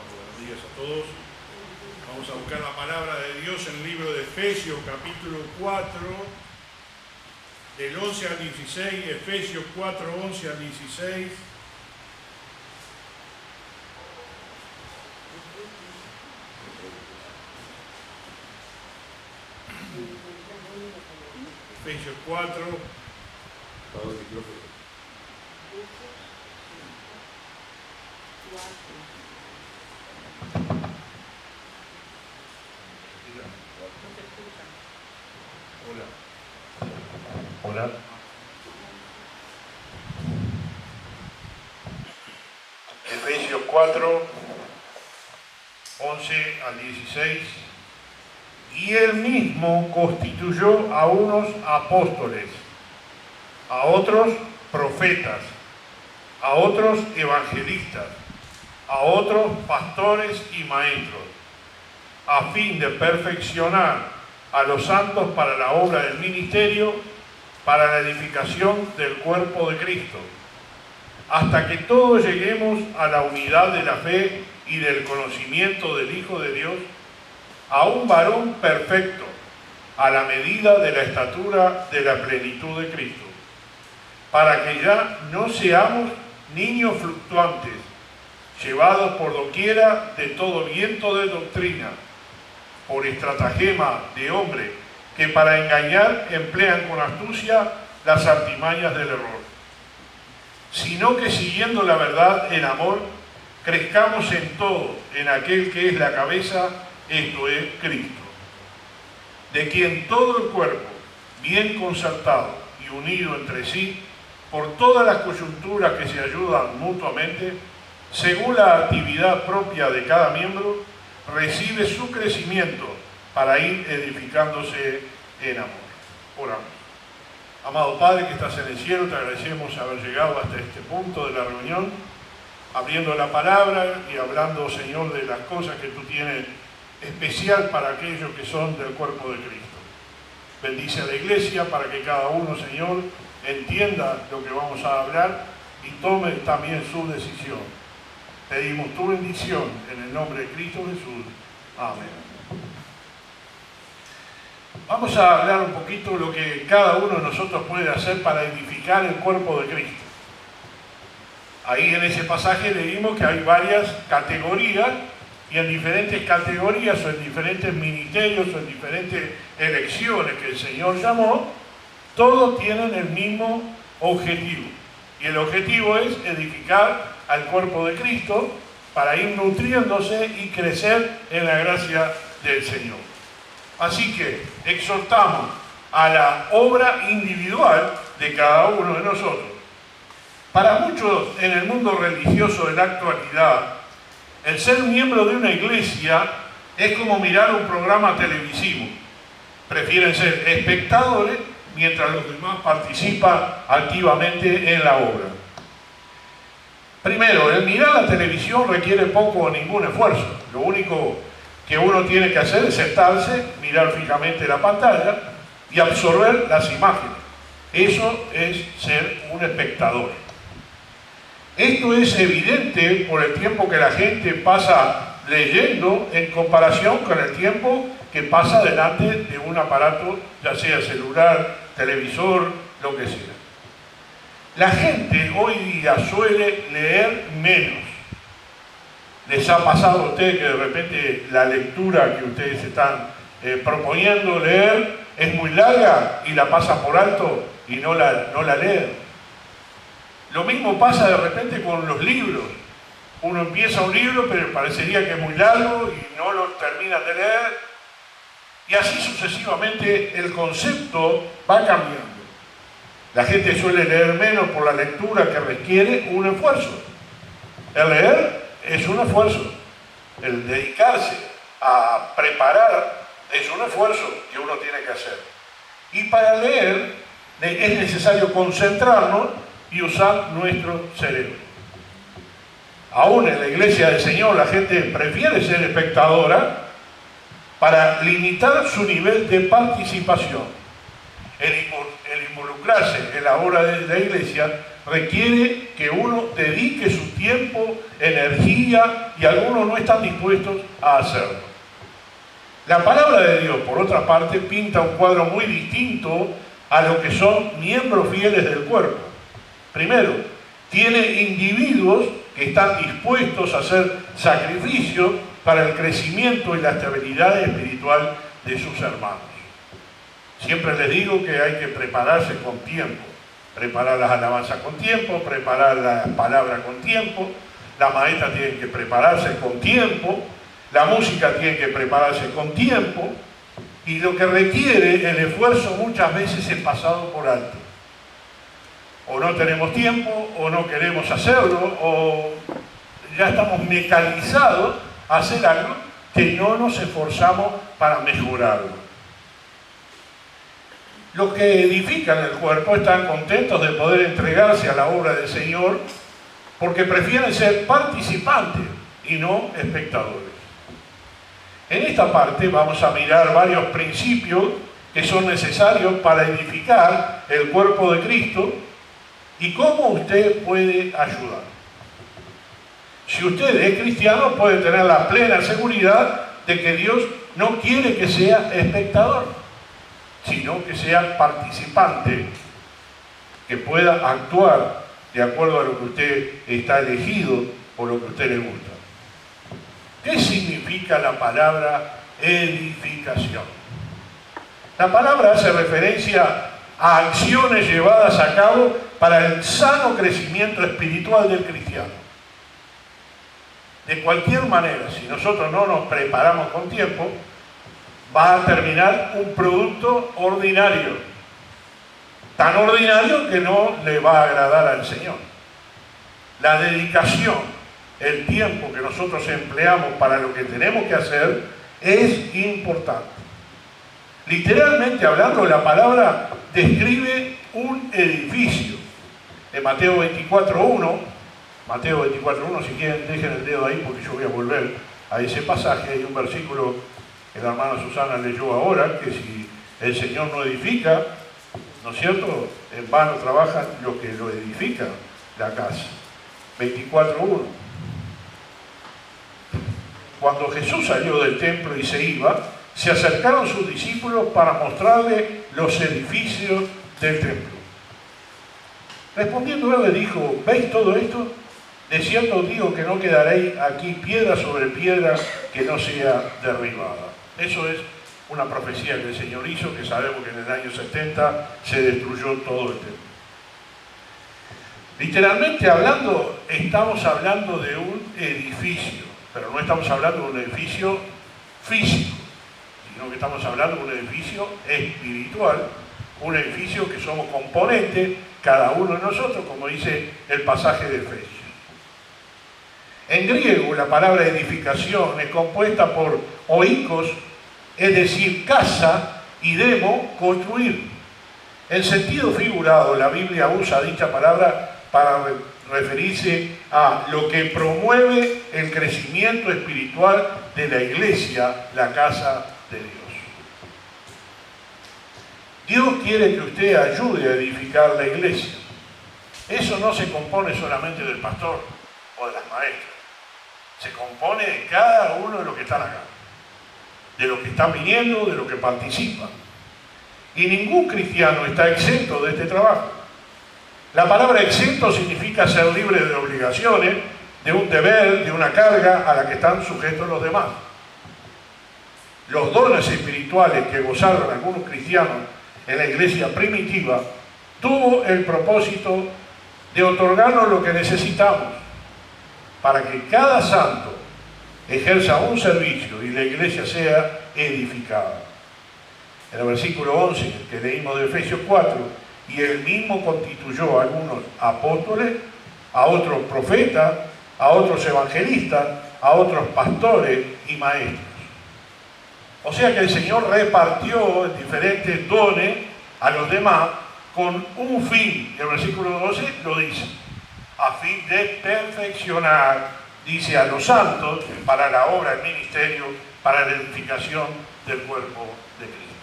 Buenos días a todos. Vamos a buscar la palabra de Dios en el libro de Efesios, capítulo 4, del 11 al 16, Efesios 4, 11 al 16. Efesios 4. Hola. Efesios 4, 11 al 16. Y él mismo constituyó a unos apóstoles, a otros profetas, a otros evangelistas, a otros pastores y maestros, a fin de perfeccionar a los santos para la obra del ministerio, para la edificación del cuerpo de Cristo, hasta que todos lleguemos a la unidad de la fe y del conocimiento del Hijo de Dios, a un varón perfecto, a la medida de la estatura de la plenitud de Cristo, para que ya no seamos niños fluctuantes, llevados por doquiera de todo viento de doctrina, por estratagema de hombre, que para engañar emplean con astucia las artimañas del error. Sino que siguiendo la verdad en amor, crezcamos en todo, en aquel que es la cabeza, esto es Cristo, de quien todo el cuerpo, bien concertado y unido entre sí, por todas las coyunturas que se ayudan mutuamente, según la actividad propia de cada miembro, recibe su crecimiento para ir edificándose en amor. Oramos. Amado Padre que estás en el cielo, te agradecemos haber llegado hasta este punto de la reunión, abriendo la palabra y hablando, Señor, de las cosas que tú tienes especial para aquellos que son del cuerpo de Cristo. Bendice a la iglesia para que cada uno, Señor, entienda lo que vamos a hablar y tome también su decisión. Pedimos tu bendición en el nombre de Cristo Jesús. Amén. Vamos a hablar un poquito de lo que cada uno de nosotros puede hacer para edificar el cuerpo de Cristo. Ahí en ese pasaje leímos que hay varias categorías, y en diferentes categorías o en diferentes ministerios o en diferentes elecciones que el Señor llamó, todos tienen el mismo objetivo. Y el objetivo es edificar al cuerpo de Cristo para ir nutriéndose y crecer en la gracia del Señor. Así que exhortamos a la obra individual de cada uno de nosotros. Para muchos en el mundo religioso de la actualidad, el ser miembro de una iglesia es como mirar un programa televisivo. Prefieren ser espectadores mientras los demás participan activamente en la obra. Primero, el mirar la televisión requiere poco o ningún esfuerzo. Lo único que uno tiene que hacer es sentarse, mirar fijamente la pantalla y absorber las imágenes. Eso es ser un espectador. Esto es evidente por el tiempo que la gente pasa leyendo en comparación con el tiempo que pasa delante de un aparato, ya sea celular, televisor, lo que sea. La gente hoy día suele leer menos. ¿Les ha pasado a ustedes que de repente la lectura que ustedes están proponiendo leer es muy larga y la pasan por alto y no la leen? Lo mismo pasa de repente con los libros. Uno empieza un libro, pero parecería que es muy largo y no lo termina de leer. Y así sucesivamente el concepto va cambiando. La gente suele leer menos por la lectura que requiere un esfuerzo. El leer es un esfuerzo. El dedicarse a preparar es un esfuerzo que uno tiene que hacer. Y para leer es necesario concentrarnos y usar nuestro cerebro. Aún en la iglesia del Señor la gente prefiere ser espectadora para limitar su nivel de participación. El involucrarse en la obra de la iglesia requiere que uno dedique su tiempo, energía, y algunos no están dispuestos a hacerlo. La palabra de Dios, por otra parte, pinta un cuadro muy distinto a lo que son miembros fieles del cuerpo. Primero, tiene individuos que están dispuestos a hacer sacrificios para el crecimiento y la estabilidad espiritual de sus hermanos. Siempre les digo que hay que prepararse con tiempo. Preparar las alabanzas con tiempo, preparar la palabra con tiempo, la maestra tiene que prepararse con tiempo, la música tiene que prepararse con tiempo, y lo que requiere el esfuerzo muchas veces es pasado por alto. O no tenemos tiempo, o no queremos hacerlo, o ya estamos mecanizados a hacer algo que no nos esforzamos para mejorarlo. Los que edifican el cuerpo están contentos de poder entregarse a la obra del Señor porque prefieren ser participantes y no espectadores. En esta parte vamos a mirar varios principios que son necesarios para edificar el cuerpo de Cristo y cómo usted puede ayudar. Si usted es cristiano, puede tener la plena seguridad de que Dios no quiere que sea espectador, sino que sea participante, que pueda actuar de acuerdo a lo que usted está elegido o lo que a usted le gusta. ¿Qué significa la palabra edificación? La palabra hace referencia a acciones llevadas a cabo para el sano crecimiento espiritual del cristiano. De cualquier manera, si nosotros no nos preparamos con tiempo, va a terminar un producto ordinario, tan ordinario que no le va a agradar al Señor. La dedicación, el tiempo que nosotros empleamos para lo que tenemos que hacer es importante. Literalmente hablando, la palabra describe un edificio. En Mateo 24:1, si quieren dejen el dedo ahí porque yo voy a volver a ese pasaje. Hay un versículo que la hermana Susana leyó ahora, que si el Señor no edifica, ¿no es cierto?, en vano trabajan los que lo edifican, la casa. 24:1. Cuando Jesús salió del templo y se iba, se acercaron sus discípulos para mostrarle los edificios del templo. Respondiendo él le dijo: ¿veis todo esto? De cierto os digo que no quedaréis aquí piedra sobre piedra que no sea derribada. Eso es una profecía que el Señor hizo, que sabemos que en el año 70 se destruyó todo el templo. Literalmente hablando, estamos hablando de un edificio, pero no estamos hablando de un edificio físico, sino que estamos hablando de un edificio espiritual, un edificio que somos componentes, cada uno de nosotros, como dice el pasaje de Efesios. En griego, la palabra edificación es compuesta por oikos, es decir, casa, y demo, construir. En sentido figurado, la Biblia usa dicha palabra para referirse a lo que promueve el crecimiento espiritual de la iglesia, la casa de Dios. Dios quiere que usted ayude a edificar la iglesia. Eso no se compone solamente del pastor o de las maestras. Se compone de cada uno de los que están acá, de los que están viniendo, de los que participan. Y ningún cristiano está exento de este trabajo. La palabra exento significa ser libre de obligaciones, de un deber, de una carga a la que están sujetos los demás. Los dones espirituales que gozaron algunos cristianos en la iglesia primitiva tuvo el propósito de otorgarnos lo que necesitamos para que cada santo ejerza un servicio y la iglesia sea edificada. En el versículo 11 que leímos de Efesios 4, y él mismo constituyó a algunos apóstoles, a otros profetas, a otros evangelistas, a otros pastores y maestros. O sea que el Señor repartió diferentes dones a los demás con un fin. Y el versículo 12 lo dice: a fin de perfeccionar, dice, a los santos para la obra del ministerio, para la edificación del cuerpo de Cristo.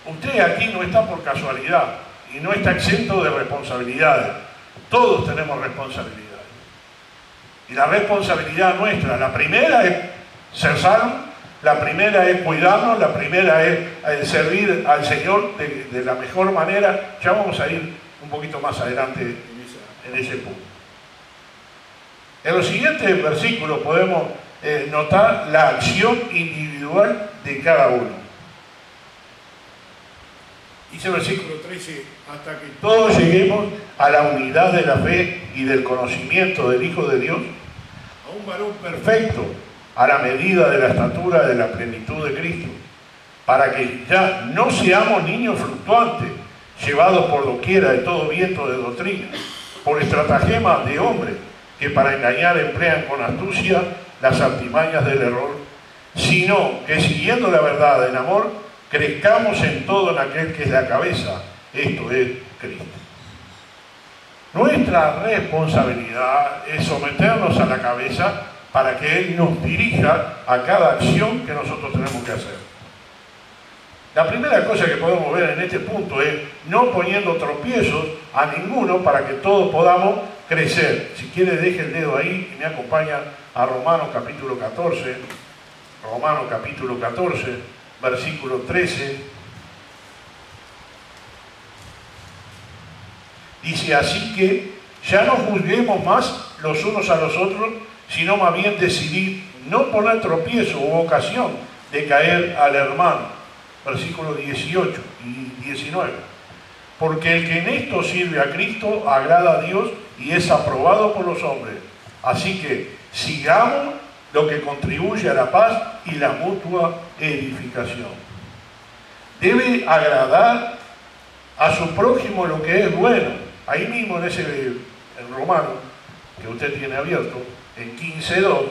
Usted aquí no está por casualidad y no está exento de responsabilidades. Todos tenemos responsabilidades. Y la responsabilidad nuestra, la primera es ser sanos, la primera es cuidarnos, la primera es servir al Señor de la mejor manera. Ya vamos a ir un poquito más adelante en ese punto. En los siguientes versículos podemos notar la acción individual de cada uno. Dice el versículo 13, hasta que todos lleguemos a la unidad de la fe y del conocimiento del Hijo de Dios, a un varón perfecto, a la medida de la estatura de la plenitud de Cristo, para que ya no seamos niños fluctuantes, llevados por doquiera de todo viento de doctrina, por estratagemas de hombres, que para engañar emplean con astucia las artimañas del error, sino que siguiendo la verdad en amor, crezcamos en todo en aquel que es la cabeza, esto es Cristo. Nuestra responsabilidad es someternos a la cabeza para que Él nos dirija a cada acción que nosotros tenemos que hacer. La primera cosa que podemos ver en este punto es no poniendo tropiezos a ninguno para que todos podamos crecer. Si quiere, deje el dedo ahí y me acompaña a Romanos capítulo 14. Romanos capítulo 14, versículo 13. Dice, así que ya no juzguemos más los unos a los otros, sino más bien decidir no poner tropiezo u ocasión de caer al hermano. Versículos 18 y 19. Porque el que en esto sirve a Cristo agrada a Dios y es aprobado por los hombres. Así que sigamos lo que contribuye a la paz y la mutua edificación. Debe agradar a su prójimo lo que es bueno. Ahí mismo en Romano, que usted tiene abierto, en 15:2,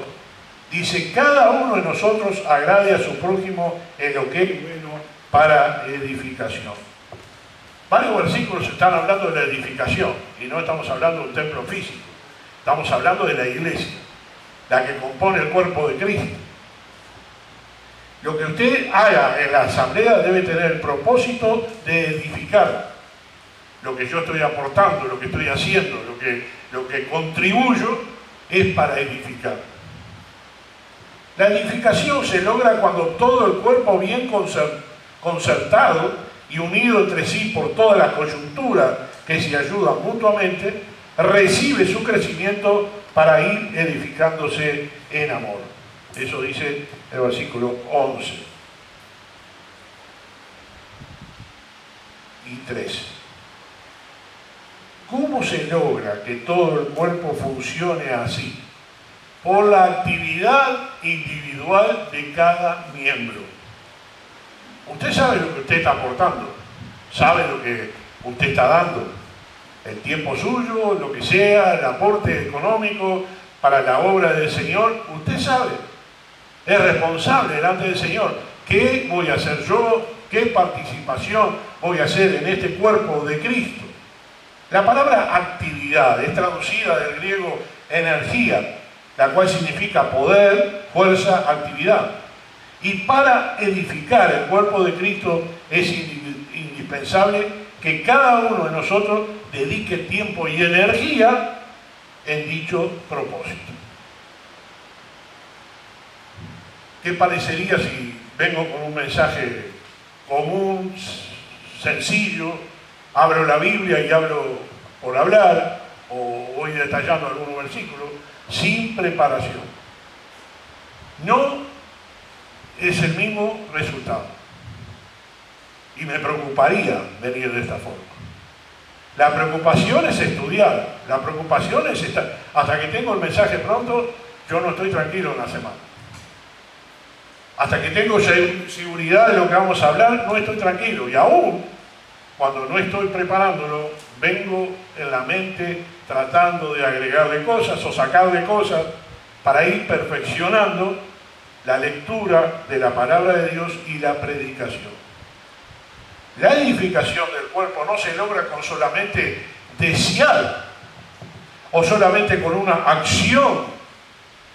dice, cada uno de nosotros agrade a su prójimo en lo que es bueno para edificación. Varios versículos están hablando de la edificación, y no estamos hablando de un templo físico, estamos hablando de la iglesia, la que compone el cuerpo de Cristo. Lo que usted haga en la asamblea debe tener el propósito de edificar. Lo que yo estoy aportando, lo que estoy haciendo, lo que contribuyo es para edificar. La edificación se logra cuando todo el cuerpo bien concertado y unido entre sí por todas las coyunturas que se ayudan mutuamente, recibe su crecimiento para ir edificándose en amor. Eso dice el versículo 11 y 13. ¿Cómo se logra que todo el cuerpo funcione así? Por la actividad individual de cada miembro. Usted sabe lo que usted está aportando, sabe lo que usted está dando, el tiempo suyo, lo que sea, el aporte económico para la obra del Señor, usted sabe, es responsable delante del Señor. ¿Qué voy a hacer yo? ¿Qué participación voy a hacer en este cuerpo de Cristo? La palabra actividad es traducida del griego energía, la cual significa poder, fuerza, actividad. Y para edificar el cuerpo de Cristo es indispensable que cada uno de nosotros dedique tiempo y energía en dicho propósito. ¿Qué parecería si vengo con un mensaje común, sencillo, abro la Biblia y hablo por hablar, o voy detallando algunos versículos, sin preparación? No es el mismo resultado. Y me preocuparía venir de esta forma. La preocupación es estudiar, la preocupación es estar. Hasta que tengo el mensaje pronto, yo no estoy tranquilo en la semana. Hasta que tengo seguridad de lo que vamos a hablar, no estoy tranquilo. Y aún cuando no estoy preparándolo, vengo en la mente tratando de agregarle cosas o sacarle cosas para ir perfeccionando la lectura de la palabra de Dios y la predicación. La edificación del cuerpo no se logra con solamente desear o solamente con una acción,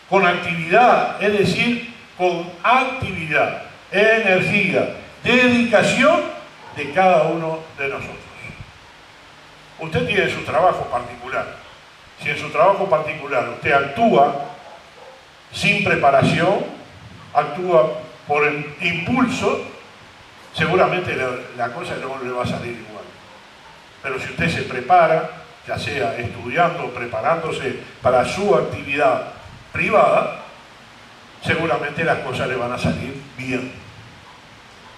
con actividad, es decir, con actividad, energía, dedicación de cada uno de nosotros. Usted tiene su trabajo particular. Si en su trabajo particular usted actúa sin preparación, actúa por el impulso, seguramente la cosa no le va a salir igual. Pero si usted se prepara, ya sea estudiando, preparándose para su actividad privada, seguramente las cosas le van a salir bien.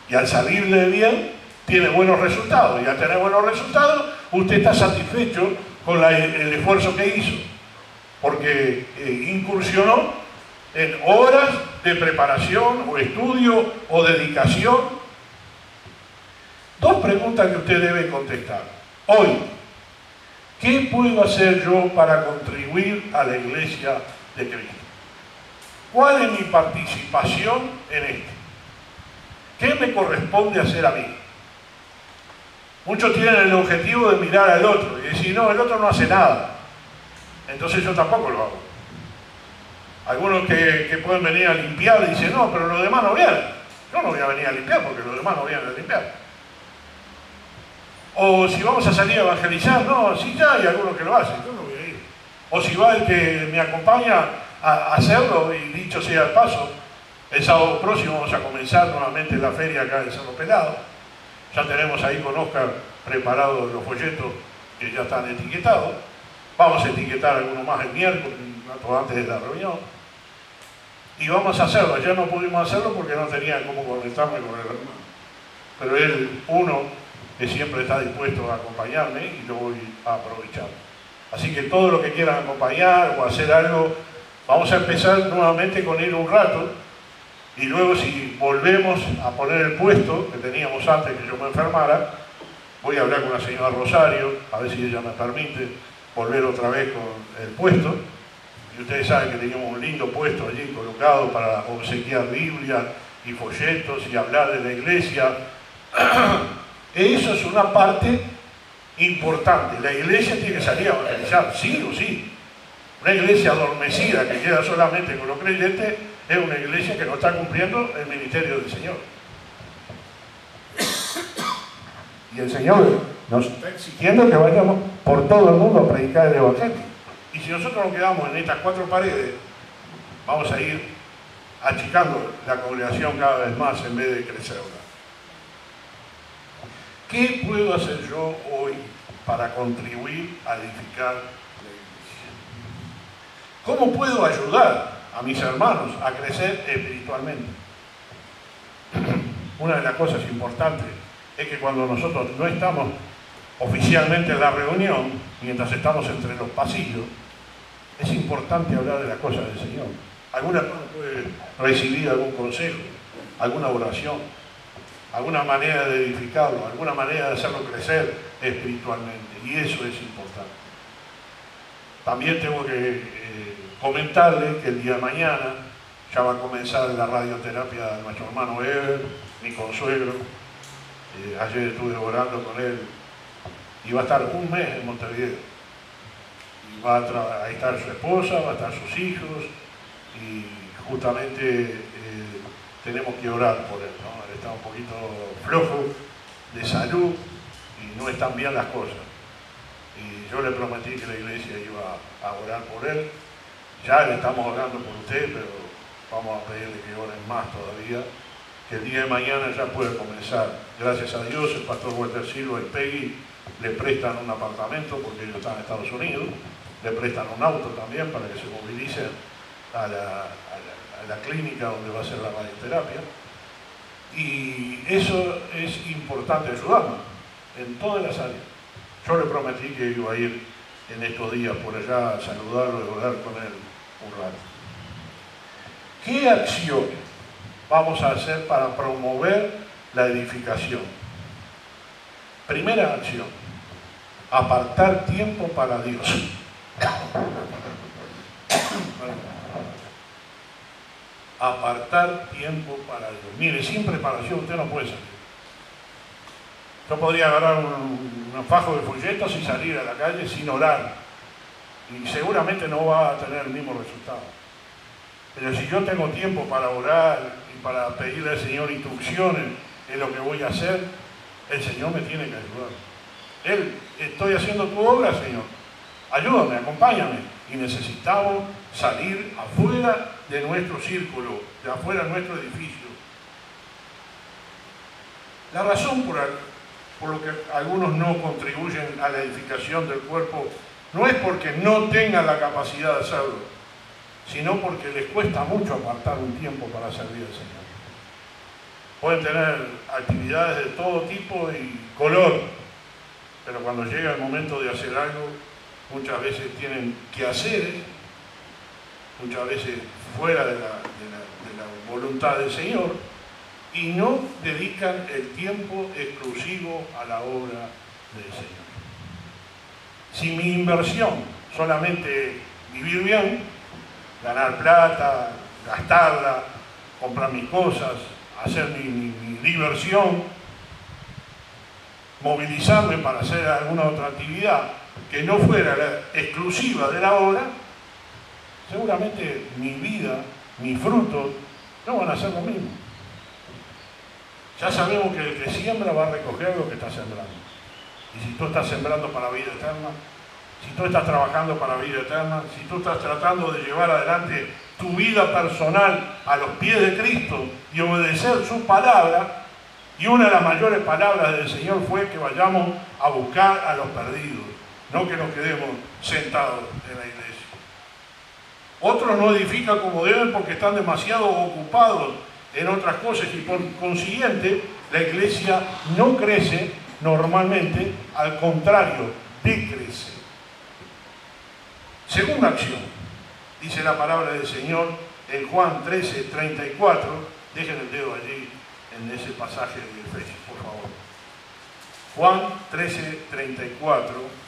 Y al salirle bien, tiene buenos resultados. Y al tener buenos resultados, usted está satisfecho con el esfuerzo que hizo. Porque incursionó en horas de preparación o estudio o dedicación. Dos preguntas que usted debe contestar. Hoy, ¿qué puedo hacer yo para contribuir a la Iglesia de Cristo? ¿Cuál es mi participación en esto? ¿Qué me corresponde hacer a mí? Muchos tienen el objetivo de mirar al otro y decir, no, el otro no hace nada. Entonces yo tampoco lo hago. Algunos que pueden venir a limpiar dicen, no, pero los demás no vienen. Yo no voy a venir a limpiar porque los demás no vienen a limpiar. O si vamos a salir a evangelizar, no, sí ya hay algunos que lo hacen, yo no voy a ir. O si va el que me acompaña a hacerlo, y dicho sea el paso, el sábado próximo vamos a comenzar nuevamente la feria acá en Cerro Pelado. Ya tenemos ahí con Oscar preparados los folletos que ya están etiquetados. Vamos a etiquetar algunos más el miércoles, un rato antes de la reunión. Y vamos a hacerlo. Ya no pudimos hacerlo porque no tenía cómo conectarme con el hermano. Pero él, uno, que siempre está dispuesto a acompañarme y lo voy a aprovechar. Así que todo lo que quieran acompañar o hacer algo, vamos a empezar nuevamente con ir un rato. Y luego si volvemos a poner el puesto que teníamos antes que yo me enfermara, voy a hablar con la señora Rosario, a ver si ella me permite volver otra vez con el puesto. Y ustedes saben que teníamos un lindo puesto allí colocado para obsequiar Biblia y folletos y hablar de la iglesia. Eso es una parte importante. La iglesia tiene que salir a evangelizar, sí o sí. Una iglesia adormecida que queda solamente con los creyentes es una iglesia que no está cumpliendo el ministerio del Señor. Y el Señor nos está exigiendo que vayamos por todo el mundo a predicar el Evangelio. Y si nosotros nos quedamos en estas cuatro paredes, vamos a ir achicando la congregación cada vez más en vez de crecerla. ¿Qué puedo hacer yo hoy para contribuir a edificar la iglesia? ¿Cómo puedo ayudar a mis hermanos a crecer espiritualmente? Una de las cosas importantes es que cuando nosotros no estamos oficialmente en la reunión, mientras estamos entre los pasillos, es importante hablar de las cosas del Señor. Alguna persona puede recibir algún consejo, alguna oración, alguna manera de edificarlo, alguna manera de hacerlo crecer espiritualmente, y eso es importante. También tengo que comentarle que el día de mañana ya va a comenzar la radioterapia de nuestro hermano Eber, mi consuegro. Ayer estuve orando con él y va a estar un mes en Montevideo. Y va a estar su esposa, va a estar sus hijos y justamente tenemos que orar por él, ¿no? Él está un poquito flojo de salud y no están bien las cosas. Y yo le prometí que la iglesia iba a orar por él. Ya le estamos orando por usted, pero vamos a pedirle que oren más todavía, que el día de mañana ya puede comenzar. Gracias a Dios, el pastor Walter Silva y Peggy le prestan un apartamento porque ellos están en Estados Unidos, le prestan un auto también para que se movilicen a la clínica donde va a ser la radioterapia. Y eso es importante, ayudarnos en todas las áreas. Yo le prometí que iba a ir en estos días por allá a saludarlo y orar con él un rato. ¿Qué acciones vamos a hacer para promover la edificación? Primera acción, apartar tiempo para Dios. Apartar tiempo para Dios. Mire, sin preparación usted no puede salir. Yo podría agarrar un fajo de folletos y salir a la calle sin orar. Y seguramente no va a tener el mismo resultado. Pero si yo tengo tiempo para orar y para pedirle al Señor instrucciones en lo que voy a hacer, el Señor me tiene que ayudar. Estoy haciendo tu obra, Señor. Ayúdame, acompáñame. Y necesitamos salir afuera de nuestro círculo, de afuera de nuestro edificio. La razón por lo que algunos no contribuyen a la edificación del cuerpo no es porque no tengan la capacidad de hacerlo, sino porque les cuesta mucho apartar un tiempo para servir al Señor. Pueden tener actividades de todo tipo y color, pero cuando llega el momento de hacer algo, muchas veces tienen que hacer, muchas veces fuera de la voluntad del Señor, y no dedican el tiempo exclusivo a la obra del Señor. Si mi inversión solamente vivir bien, ganar plata, gastarla, comprar mis cosas, hacer mi diversión, movilizarme para hacer alguna otra actividad que no fuera la exclusiva de la obra, seguramente mi vida, mis frutos, no van a ser lo mismo. Ya sabemos que el que siembra va a recoger lo que está sembrando. Y si tú estás sembrando para vida eterna, si tú estás trabajando para vida eterna, si tú estás tratando de llevar adelante tu vida personal a los pies de Cristo y obedecer su palabra, y una de las mayores palabras del Señor fue que vayamos a buscar a los perdidos, no que nos quedemos sentados en la iglesia. Otros no edifican como deben porque están demasiado ocupados en otras cosas y por consiguiente la iglesia no crece normalmente, al contrario, decrece. Segunda acción, dice la palabra del Señor en Juan 13:34, dejen el dedo allí en ese pasaje de Efesios, por favor. Juan 13:34.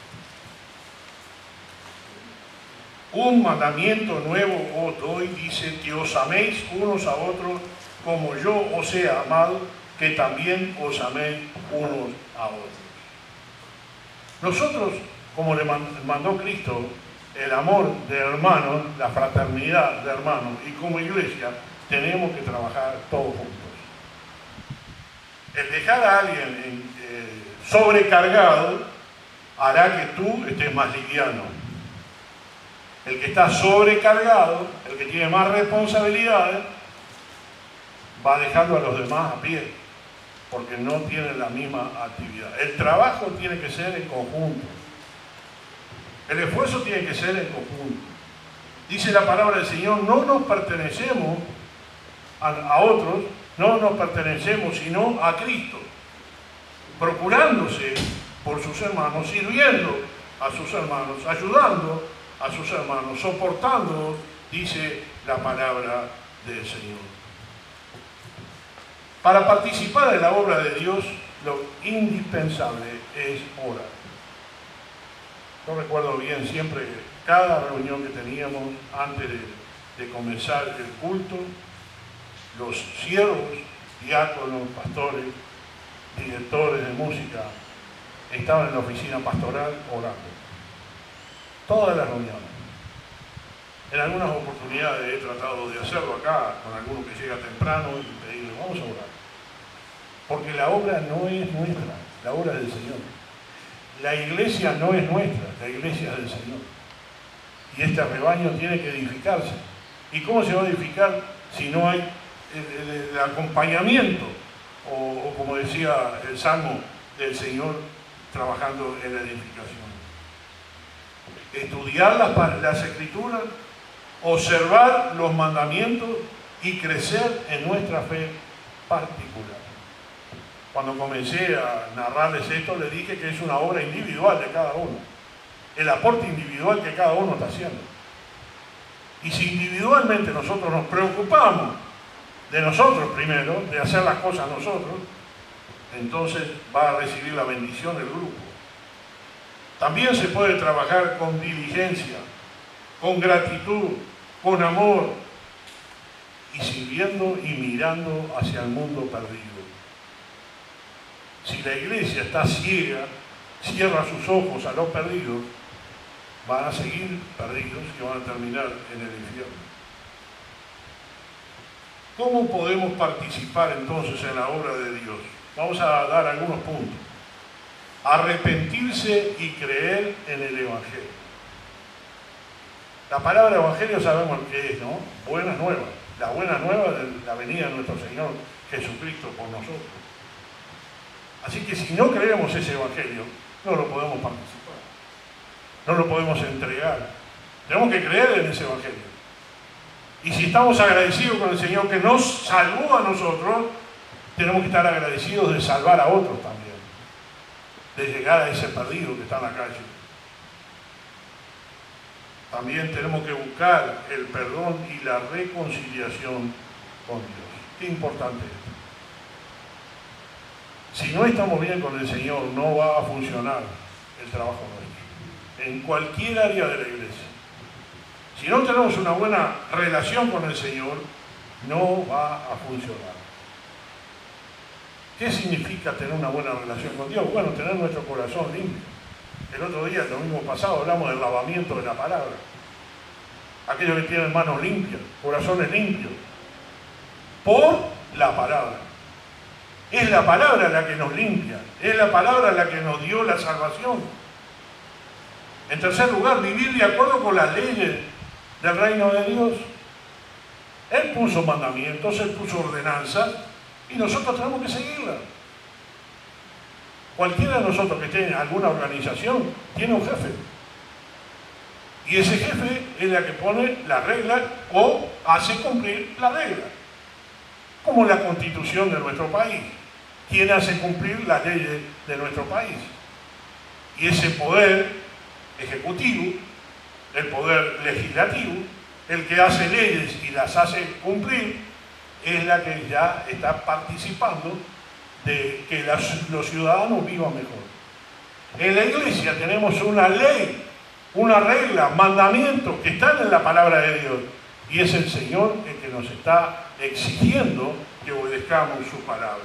Un mandamiento nuevo os doy, dice, que os améis unos a otros como yo os he amado, que también os améis unos a otros. Nosotros, como le mandó Cristo, el amor de hermanos, la fraternidad de hermanos, y como iglesia, tenemos que trabajar todos juntos. El dejar a alguien sobrecargado hará que tú estés más liviano. El que está sobrecargado, el que tiene más responsabilidades, va dejando a los demás a pie, porque no tienen la misma actividad. El trabajo tiene que ser en conjunto. El esfuerzo tiene que ser en conjunto. Dice la palabra del Señor, no nos pertenecemos a otros, no nos pertenecemos sino a Cristo, procurándose por sus hermanos, sirviendo a sus hermanos, ayudando a sus hermanos, soportando, dice la palabra del Señor. Para participar en la obra de Dios, lo indispensable es orar. Yo recuerdo bien siempre que cada reunión que teníamos antes de comenzar el culto, los siervos, diáconos, pastores, directores de música, estaban en la oficina pastoral orando. Todas las reuniones. En algunas oportunidades he tratado de hacerlo acá, con alguno que llega temprano y pedirle, vamos a orar. Porque la obra no es nuestra, la obra es del Señor. La iglesia no es nuestra, la iglesia es del Señor. Y este rebaño tiene que edificarse. ¿Y cómo se va a edificar si no hay el acompañamiento? O como decía el Salmo del Señor, trabajando en la edificación. Estudiar las Escrituras, observar los mandamientos y crecer en nuestra fe particular. Cuando comencé a narrarles esto, les dije que es una obra individual de cada uno. El aporte individual que cada uno está haciendo. Y si individualmente nosotros nos preocupamos de nosotros primero, de hacer las cosas nosotros, entonces va a recibir la bendición del grupo. También se puede trabajar con diligencia, con gratitud, con amor y sirviendo y mirando hacia el mundo perdido. Si la iglesia está ciega, cierra sus ojos a los perdidos, van a seguir perdidos y van a terminar en el infierno. ¿Cómo podemos participar entonces en la obra de Dios? Vamos a dar algunos puntos. arrepentirse y creer en el Evangelio. La palabra Evangelio sabemos qué es, ¿no? Buenas nuevas. La buena nueva de la venida de nuestro Señor Jesucristo por nosotros. Así que si no creemos ese Evangelio, no lo podemos participar. No lo podemos entregar. Tenemos que creer en ese Evangelio. Y si estamos agradecidos con el Señor que nos salvó a nosotros, tenemos que estar agradecidos de salvar a otros también. De llegar a ese perdido que está en la calle. También tenemos que buscar el perdón y la reconciliación con Dios. Qué importante es. Si no estamos bien con el Señor, no va a funcionar el trabajo nuestro. En cualquier área de la iglesia. Si no tenemos una buena relación con el Señor, no va a funcionar. ¿Qué significa tener una buena relación con Dios? Bueno, tener nuestro corazón limpio. El otro día, el domingo pasado, hablamos del lavamiento de la palabra. Aquellos que tienen manos limpias, corazones limpios, por la palabra. Es la palabra la que nos limpia, es la palabra la que nos dio la salvación. En tercer lugar, vivir de acuerdo con las leyes del reino de Dios. Él puso mandamientos, Él puso ordenanzas, y nosotros tenemos que seguirlas. Cualquiera de nosotros que esté en alguna organización tiene un jefe. Y ese jefe es la que pone la regla o hace cumplir la regla. Como la Constitución de nuestro país. ¿Quién hace cumplir las leyes de nuestro país? Y ese poder ejecutivo, el poder legislativo, el que hace leyes y las hace cumplir, es la que ya está participando de que los ciudadanos vivan mejor. En la iglesia tenemos una ley, una regla, mandamientos que están en la palabra de Dios. Y es el Señor el que nos está exigiendo que obedezcamos su palabra.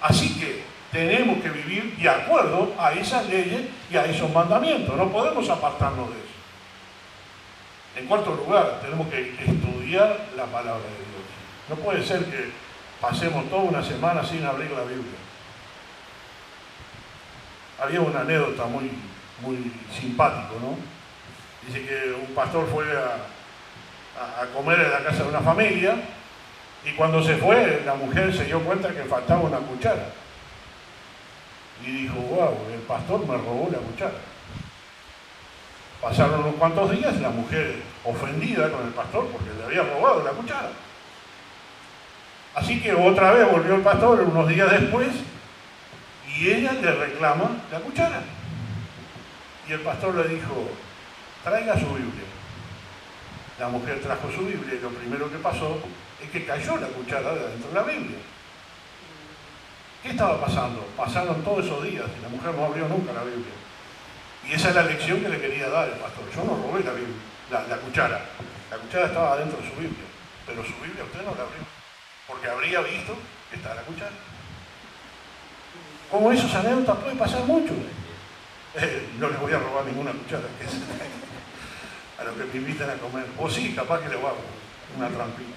Así que tenemos que vivir de acuerdo a esas leyes y a esos mandamientos. No podemos apartarnos de eso. En cuarto lugar, tenemos que estudiar la palabra de Dios. No puede ser que pasemos toda una semana sin abrir la Biblia. Había una anécdota muy simpático, ¿no? Dice que un pastor fue a comer en la casa de una familia y cuando se fue, la mujer se dio cuenta que faltaba una cuchara. Y dijo, wow, el pastor me robó la cuchara. Pasaron unos cuantos días, la mujer ofendida con el pastor porque le había robado la cuchara. Así que otra vez volvió el pastor unos días después y ella le reclama la cuchara. Y el pastor le dijo, traiga su Biblia. La mujer trajo su Biblia y lo primero que pasó es que cayó la cuchara de adentro de la Biblia. ¿Qué estaba pasando? Pasaron todos esos días y la mujer no abrió nunca la Biblia. Y esa es la lección que le quería dar el pastor. Yo no robé la Biblia, la cuchara. La cuchara estaba dentro de su Biblia, pero su Biblia usted no la abrió, porque habría visto que está la cuchara. Como esos anécdotas puede pasar mucho. No les voy a robar ninguna cuchara, a los que me invitan a comer. O sí, capaz que les voy a robar una trampita.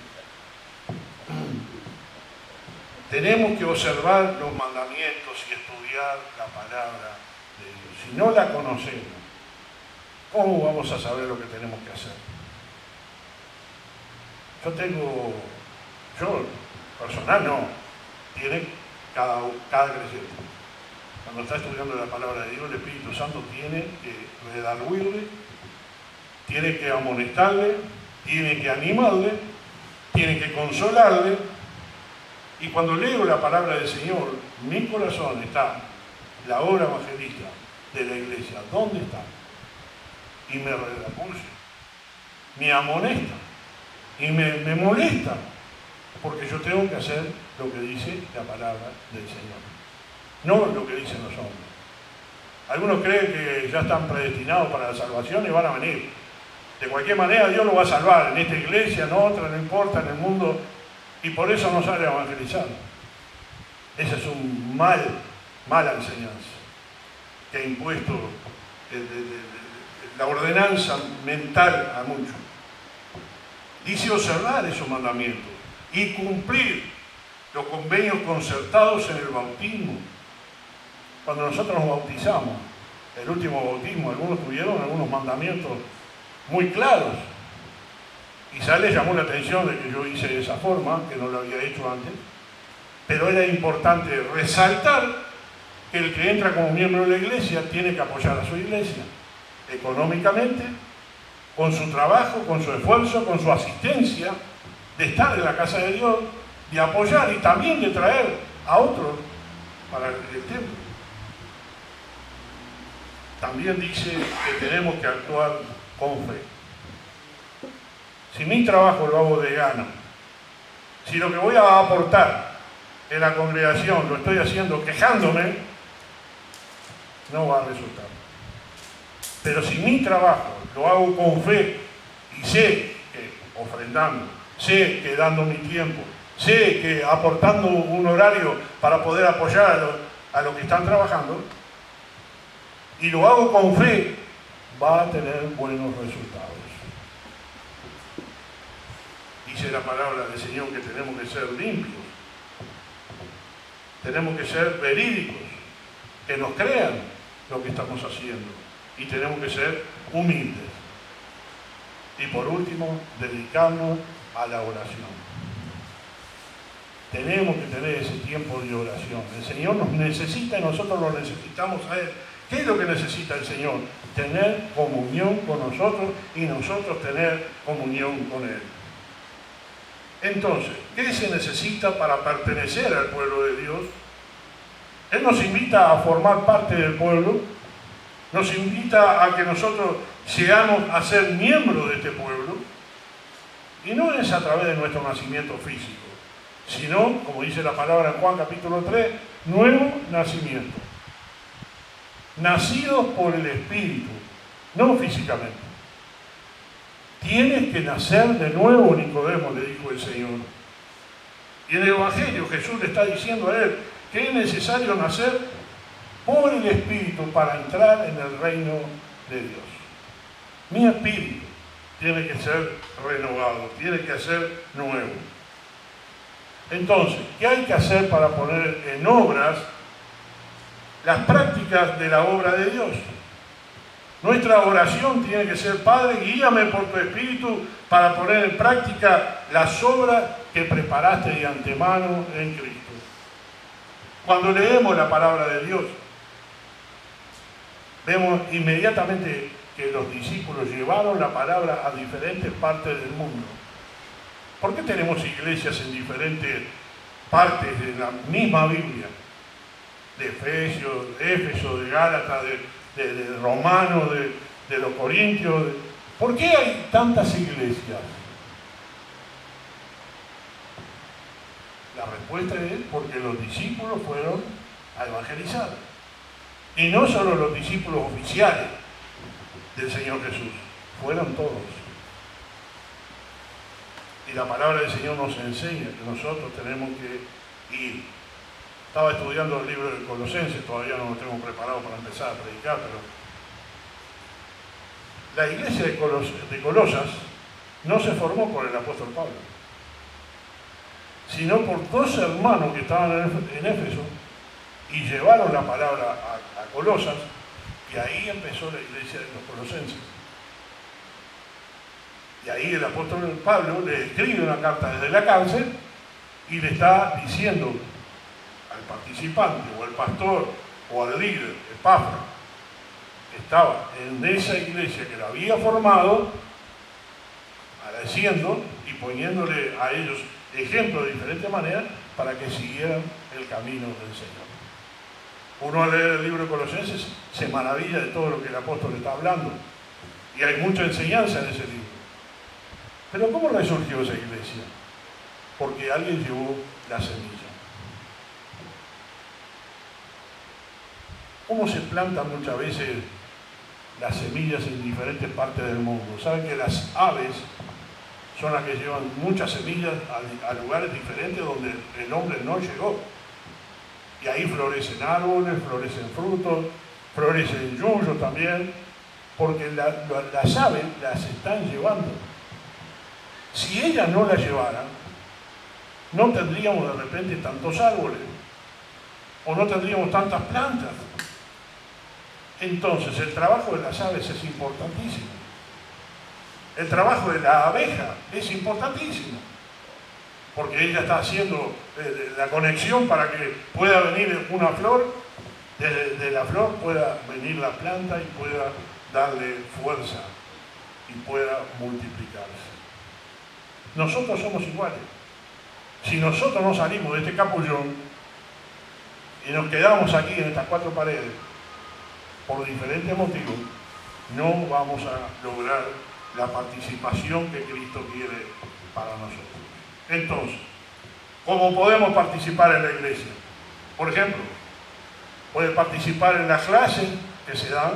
Tenemos que observar los mandamientos y estudiar la palabra de Dios. Si no la conocemos, ¿cómo vamos a saber lo que tenemos que hacer? Yo personal no, tiene cada creyente. Cuando está estudiando la palabra de Dios, el Espíritu Santo tiene que redarguirle, tiene que amonestarle, tiene que animarle, tiene que consolarle. Y cuando leo la palabra del Señor, mi corazón está la obra evangelista de la iglesia. ¿Dónde está? Y me redarguye, me amonesta y me molesta, porque yo tengo que hacer lo que dice la palabra del Señor, no lo que dicen los hombres. Algunos creen que ya están predestinados para la salvación y van a venir. De cualquier manera Dios lo va a salvar, en esta iglesia, en otra, no importa, en el mundo, y por eso no sale a evangelizar. Esa es una mala enseñanza que ha impuesto la ordenanza mental a muchos. Dice observar esos mandamientos y cumplir los convenios concertados en el bautismo. Cuando nosotros nos bautizamos, el último bautismo, algunos tuvieron algunos mandamientos muy claros. Quizá le llamó la atención de que yo hice de esa forma, que no lo había hecho antes, pero era importante resaltar que el que entra como miembro de la iglesia tiene que apoyar a su iglesia, económicamente, con su trabajo, con su esfuerzo, con su asistencia, de estar en la casa de Dios, de apoyar y también de traer a otros para el templo. También dice que tenemos que actuar con fe. Si mi trabajo lo hago de gana, si lo que voy a aportar en la congregación lo estoy haciendo quejándome, no va a resultar. Pero si mi trabajo lo hago con fe y sé que ofrendando, sé que dando mi tiempo, sé que aportando un horario para poder apoyar a los que están trabajando, y lo hago con fe, va a tener buenos resultados. Dice la palabra del Señor que tenemos que ser limpios, tenemos que ser verídicos, que nos crean lo que estamos haciendo, y tenemos que ser humildes. Y por último, dedicarnos a la oración. Tenemos que tener ese tiempo de oración. El Señor nos necesita y nosotros lo necesitamos a Él. ¿Qué es lo que necesita el Señor? Tener comunión con nosotros y nosotros tener comunión con Él. Entonces, ¿qué se necesita para pertenecer al pueblo de Dios? Él nos invita a formar parte del pueblo, nos invita a que nosotros llegamos a ser miembros de este pueblo, y no es a través de nuestro nacimiento físico, sino, como dice la palabra en Juan capítulo 3, nuevo nacimiento. Nacidos por el Espíritu, no físicamente. Tienes que nacer de nuevo, Nicodemo, le dijo el Señor. Y en el Evangelio Jesús le está diciendo a él que es necesario nacer por el Espíritu para entrar en el reino de Dios. Mi espíritu tiene que ser renovado, tiene que ser nuevo. Entonces, ¿qué hay que hacer para poner en obras las prácticas de la obra de Dios? Nuestra oración tiene que ser: Padre, guíame por tu Espíritu para poner en práctica las obras que preparaste de antemano en Cristo. Cuando leemos la palabra de Dios, vemos inmediatamente que los discípulos llevaron la palabra a diferentes partes del mundo. ¿Por qué tenemos iglesias en diferentes partes de la misma Biblia? De Efesios, de Éfeso, de Gálatas, de Romanos, de los Corintios. ¿Por qué hay tantas iglesias? La respuesta es porque los discípulos fueron a evangelizar. Y no solo los discípulos oficiales del Señor Jesús, fueron todos. Y la palabra del Señor nos enseña que nosotros tenemos que ir. Estaba estudiando el libro de Colosenses, todavía no lo tengo preparado para empezar a predicar, pero la iglesia de Colosas no se formó por el apóstol Pablo, sino por dos hermanos que estaban en Éfeso y llevaron la palabra a Colosas, y ahí empezó la iglesia de los colosenses. Y ahí el apóstol Pablo le escribe una carta desde la cárcel y le está diciendo al participante, o al pastor, o al líder, Epafra, que estaba en esa iglesia que la había formado, agradeciendo y poniéndole a ellos ejemplos de diferentes maneras para que siguieran el camino del Señor. Uno al leer el libro de Colosenses se maravilla de todo lo que el apóstol está hablando, y hay mucha enseñanza en ese libro. Pero ¿cómo resurgió esa iglesia? Porque alguien llevó la semilla. ¿Cómo se plantan muchas veces las semillas en diferentes partes del mundo? Saben que las aves son las que llevan muchas semillas a lugares diferentes donde el hombre no llegó. Y ahí florecen árboles, florecen frutos, florecen yuyos también, porque las aves las están llevando. Si ellas no las llevaran, no tendríamos de repente tantos árboles, o no tendríamos tantas plantas. Entonces, el trabajo de las aves es importantísimo. El trabajo de la abeja es importantísimo, porque ella está haciendo la conexión para que pueda venir una flor, de la flor pueda venir la planta y pueda darle fuerza y pueda multiplicarse. Nosotros somos iguales. Si nosotros no salimos de este capullón y nos quedamos aquí en estas cuatro paredes, por diferentes motivos, no vamos a lograr la participación que Cristo quiere para nosotros. Entonces, ¿cómo podemos participar en la iglesia? Por ejemplo, puede participar en las clases que se dan,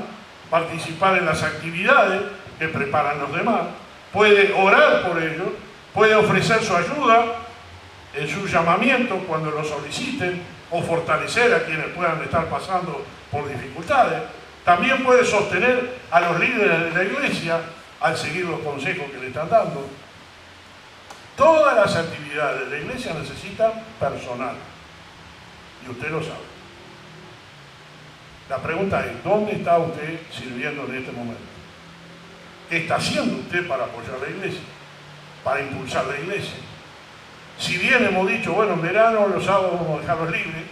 participar en las actividades que preparan los demás, puede orar por ellos, puede ofrecer su ayuda en su llamamiento cuando lo soliciten, o fortalecer a quienes puedan estar pasando por dificultades. También puede sostener a los líderes de la iglesia al seguir los consejos que le están dando. Todas las actividades de la iglesia necesitan personal. Y usted lo sabe. La pregunta es, ¿dónde está usted sirviendo en este momento? ¿Qué está haciendo usted para apoyar la iglesia? Para impulsar la iglesia. Si bien hemos dicho, bueno, en verano los sábados vamos a dejarlos libres,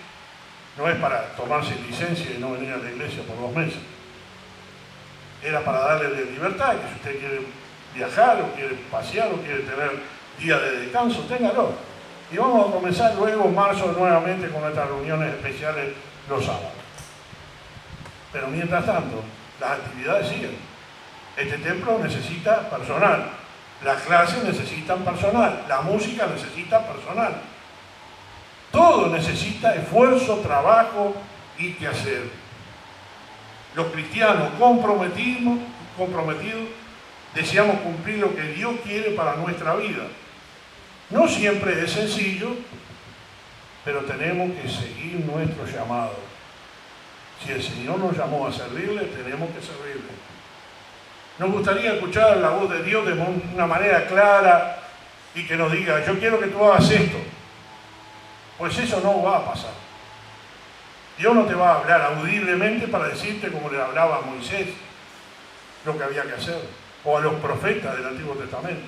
no es para tomarse licencia y no venir a la iglesia por 2 meses. Era para darle libertad, que si usted quiere viajar o quiere pasear o quiere tener día de descanso, téngalo. Y vamos a comenzar luego en marzo nuevamente con nuestras reuniones especiales los sábados. Pero mientras tanto, las actividades siguen. Este templo necesita personal, las clases necesitan personal, la música necesita personal. Todo necesita esfuerzo, trabajo y quehacer. Los cristianos comprometidos deseamos cumplir lo que Dios quiere para nuestra vida. No siempre es sencillo, pero tenemos que seguir nuestro llamado. Si el Señor nos llamó a servirle, tenemos que servirle. Nos gustaría escuchar la voz de Dios de una manera clara y que nos diga, yo quiero que tú hagas esto. Pues eso no va a pasar. Dios no te va a hablar audiblemente para decirte como le hablaba a Moisés lo que había que hacer, o a los profetas del Antiguo Testamento.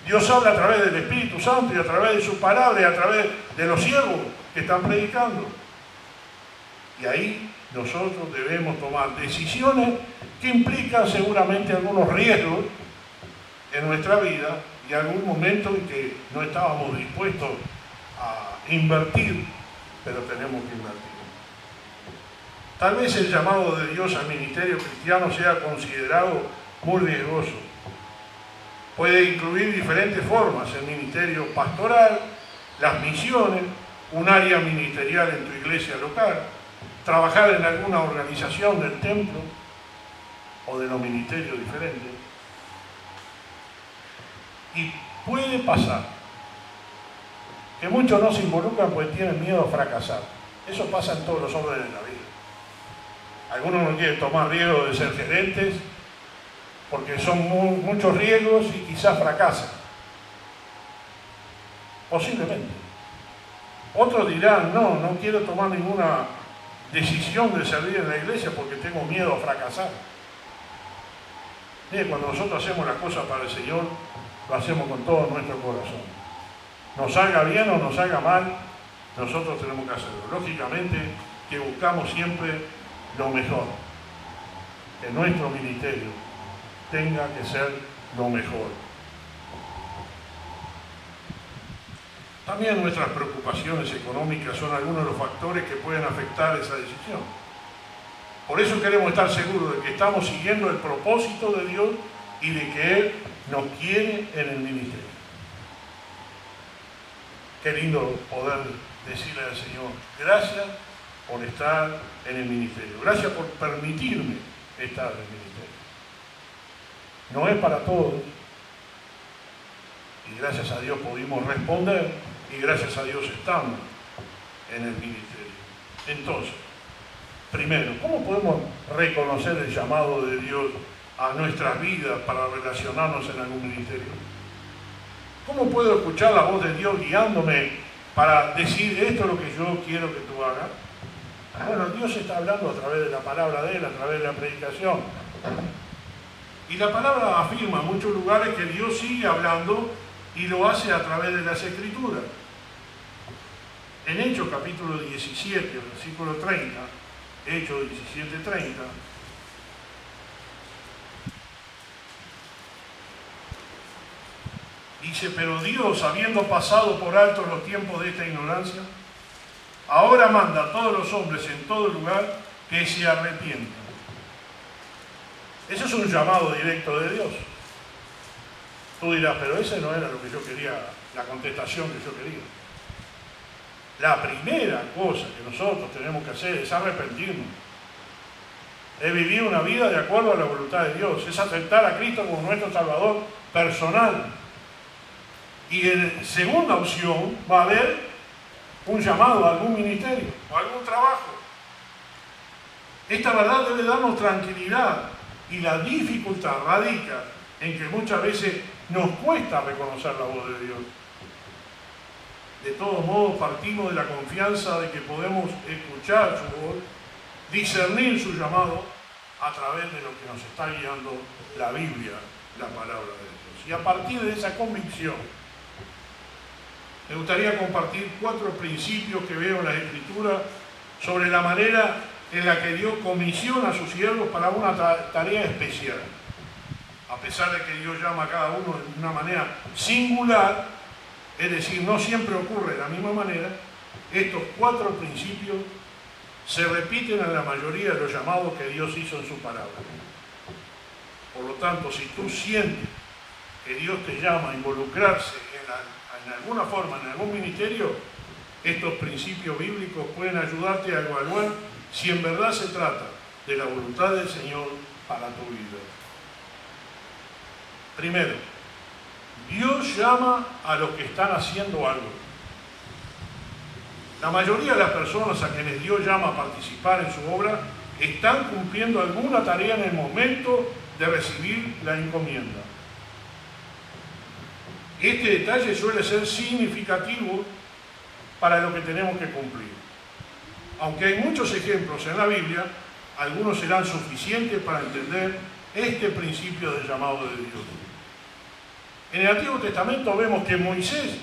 Dios habla a través del Espíritu Santo y a través de su palabra y a través de los siervos que están predicando. Y ahí nosotros debemos tomar decisiones que implican seguramente algunos riesgos en nuestra vida y algún momento en que no estábamos dispuestos a invertir, pero tenemos que invertir. Tal vez el llamado de Dios al ministerio cristiano sea considerado muy riesgoso. Puede incluir diferentes formas: el ministerio pastoral, las misiones, un área ministerial en tu iglesia local, trabajar en alguna organización del templo o de los ministerios diferentes. Y puede pasar que muchos no se involucran porque tienen miedo a fracasar. Eso pasa en todos los órdenes de la vida. Algunos no quieren tomar riesgos de ser gerentes porque son muchos riesgos y quizás fracasan. Posiblemente. Otros dirán, no quiero tomar ninguna decisión de servir en la iglesia porque tengo miedo a fracasar. Mire, cuando nosotros hacemos las cosas para el Señor, lo hacemos con todo nuestro corazón. Nos salga bien o nos salga mal, nosotros tenemos que hacerlo. Lógicamente que buscamos siempre lo mejor. Que nuestro ministerio tenga que ser lo mejor. También nuestras preocupaciones económicas son algunos de los factores que pueden afectar esa decisión. Por eso queremos estar seguros de que estamos siguiendo el propósito de Dios y de que Él nos quiere en el ministerio. Qué lindo poder decirle al Señor, gracias por estar en el ministerio. Gracias por permitirme estar en el ministerio. No es para todos. Y gracias a Dios pudimos responder y gracias a Dios estamos en el ministerio. Entonces, primero, ¿cómo podemos reconocer el llamado de Dios a nuestras vidas para relacionarnos en algún ministerio? ¿Cómo puedo escuchar la voz de Dios guiándome para decir esto es lo que yo quiero que tú hagas? Bueno, Dios está hablando a través de la palabra de Él, a través de la predicación. Y la palabra afirma en muchos lugares que Dios sigue hablando y lo hace a través de las Escrituras. En Hechos capítulo 17, versículo 30, Hechos 17, 30, dice, pero Dios, habiendo pasado por alto los tiempos de esta ignorancia, ahora manda a todos los hombres en todo lugar que se arrepientan. Eso es un llamado directo de Dios. Tú dirás, pero ese no era lo que yo quería, la contestación que yo quería. La primera cosa que nosotros tenemos que hacer es arrepentirnos. Es vivir una vida de acuerdo a la voluntad de Dios. Es aceptar a Cristo como nuestro Salvador personal. Y en segunda opción va a haber un llamado a algún ministerio o algún trabajo. Esta verdad debe darnos tranquilidad. Y la dificultad radica en que muchas veces nos cuesta reconocer la voz de Dios. De todos modos, partimos de la confianza de que podemos escuchar su voz, discernir su llamado a través de lo que nos está guiando la Biblia, la palabra de Dios. Y a partir de esa convicción, me gustaría compartir 4 principios que veo en la Escritura sobre la manera en la que Dios comisiona a sus siervos para una tarea especial. A pesar de que Dios llama a cada uno de una manera singular, es decir, no siempre ocurre de la misma manera, estos 4 principios se repiten en la mayoría de los llamados que Dios hizo en su palabra. Por lo tanto, si tú sientes que Dios te llama a involucrarse en alguna forma, en algún ministerio, estos principios bíblicos pueden ayudarte a evaluar si en verdad se trata de la voluntad del Señor para tu vida. Primero, Dios llama a los que están haciendo algo. La mayoría de las personas a quienes Dios llama a participar en su obra están cumpliendo alguna tarea en el momento de recibir la encomienda. Este detalle suele ser significativo para lo que tenemos que cumplir. Aunque hay muchos ejemplos en la Biblia, algunos serán suficientes para entender este principio del llamado de Dios. En el Antiguo Testamento vemos que Moisés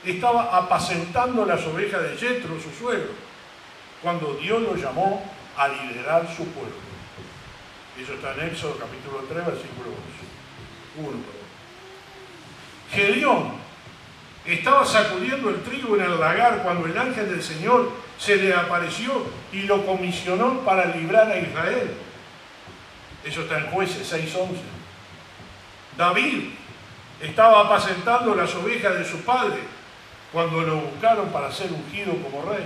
estaba apacentando las ovejas de Yetro, su suegro, cuando Dios lo llamó a liderar su pueblo. Eso está en Éxodo capítulo 3, versículo 1. Gedeón estaba sacudiendo el trigo en el lagar cuando el ángel del Señor se le apareció y lo comisionó para librar a Israel. Eso está en Jueces 6:11. David estaba apacentando las ovejas de su padre cuando lo buscaron para ser ungido como rey.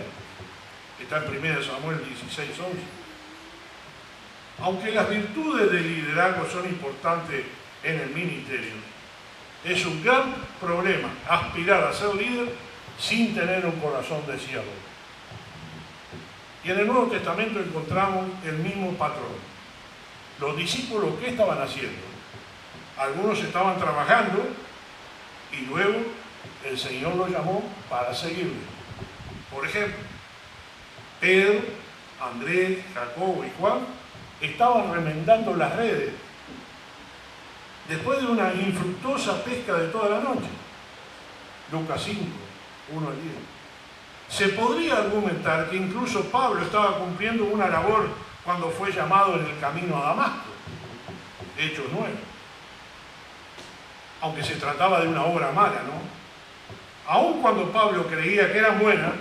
Está en 1 Samuel 16:11. Aunque las virtudes del liderazgo son importantes en el ministerio, es un gran problema aspirar a ser líder sin tener un corazón de siervo. Y en el Nuevo Testamento encontramos el mismo patrón. Los discípulos, ¿qué estaban haciendo? Algunos estaban trabajando y luego el Señor los llamó para seguirle. Por ejemplo, Pedro, Andrés, Jacobo y Juan estaban remendando las redes después de una infructuosa pesca de toda la noche. Lucas 5, 1 al 10. Se podría argumentar que incluso Pablo estaba cumpliendo una labor cuando fue llamado en el camino a Damasco. Hechos 9. Aunque se trataba de una obra mala, ¿no? Aun cuando Pablo creía que era buena,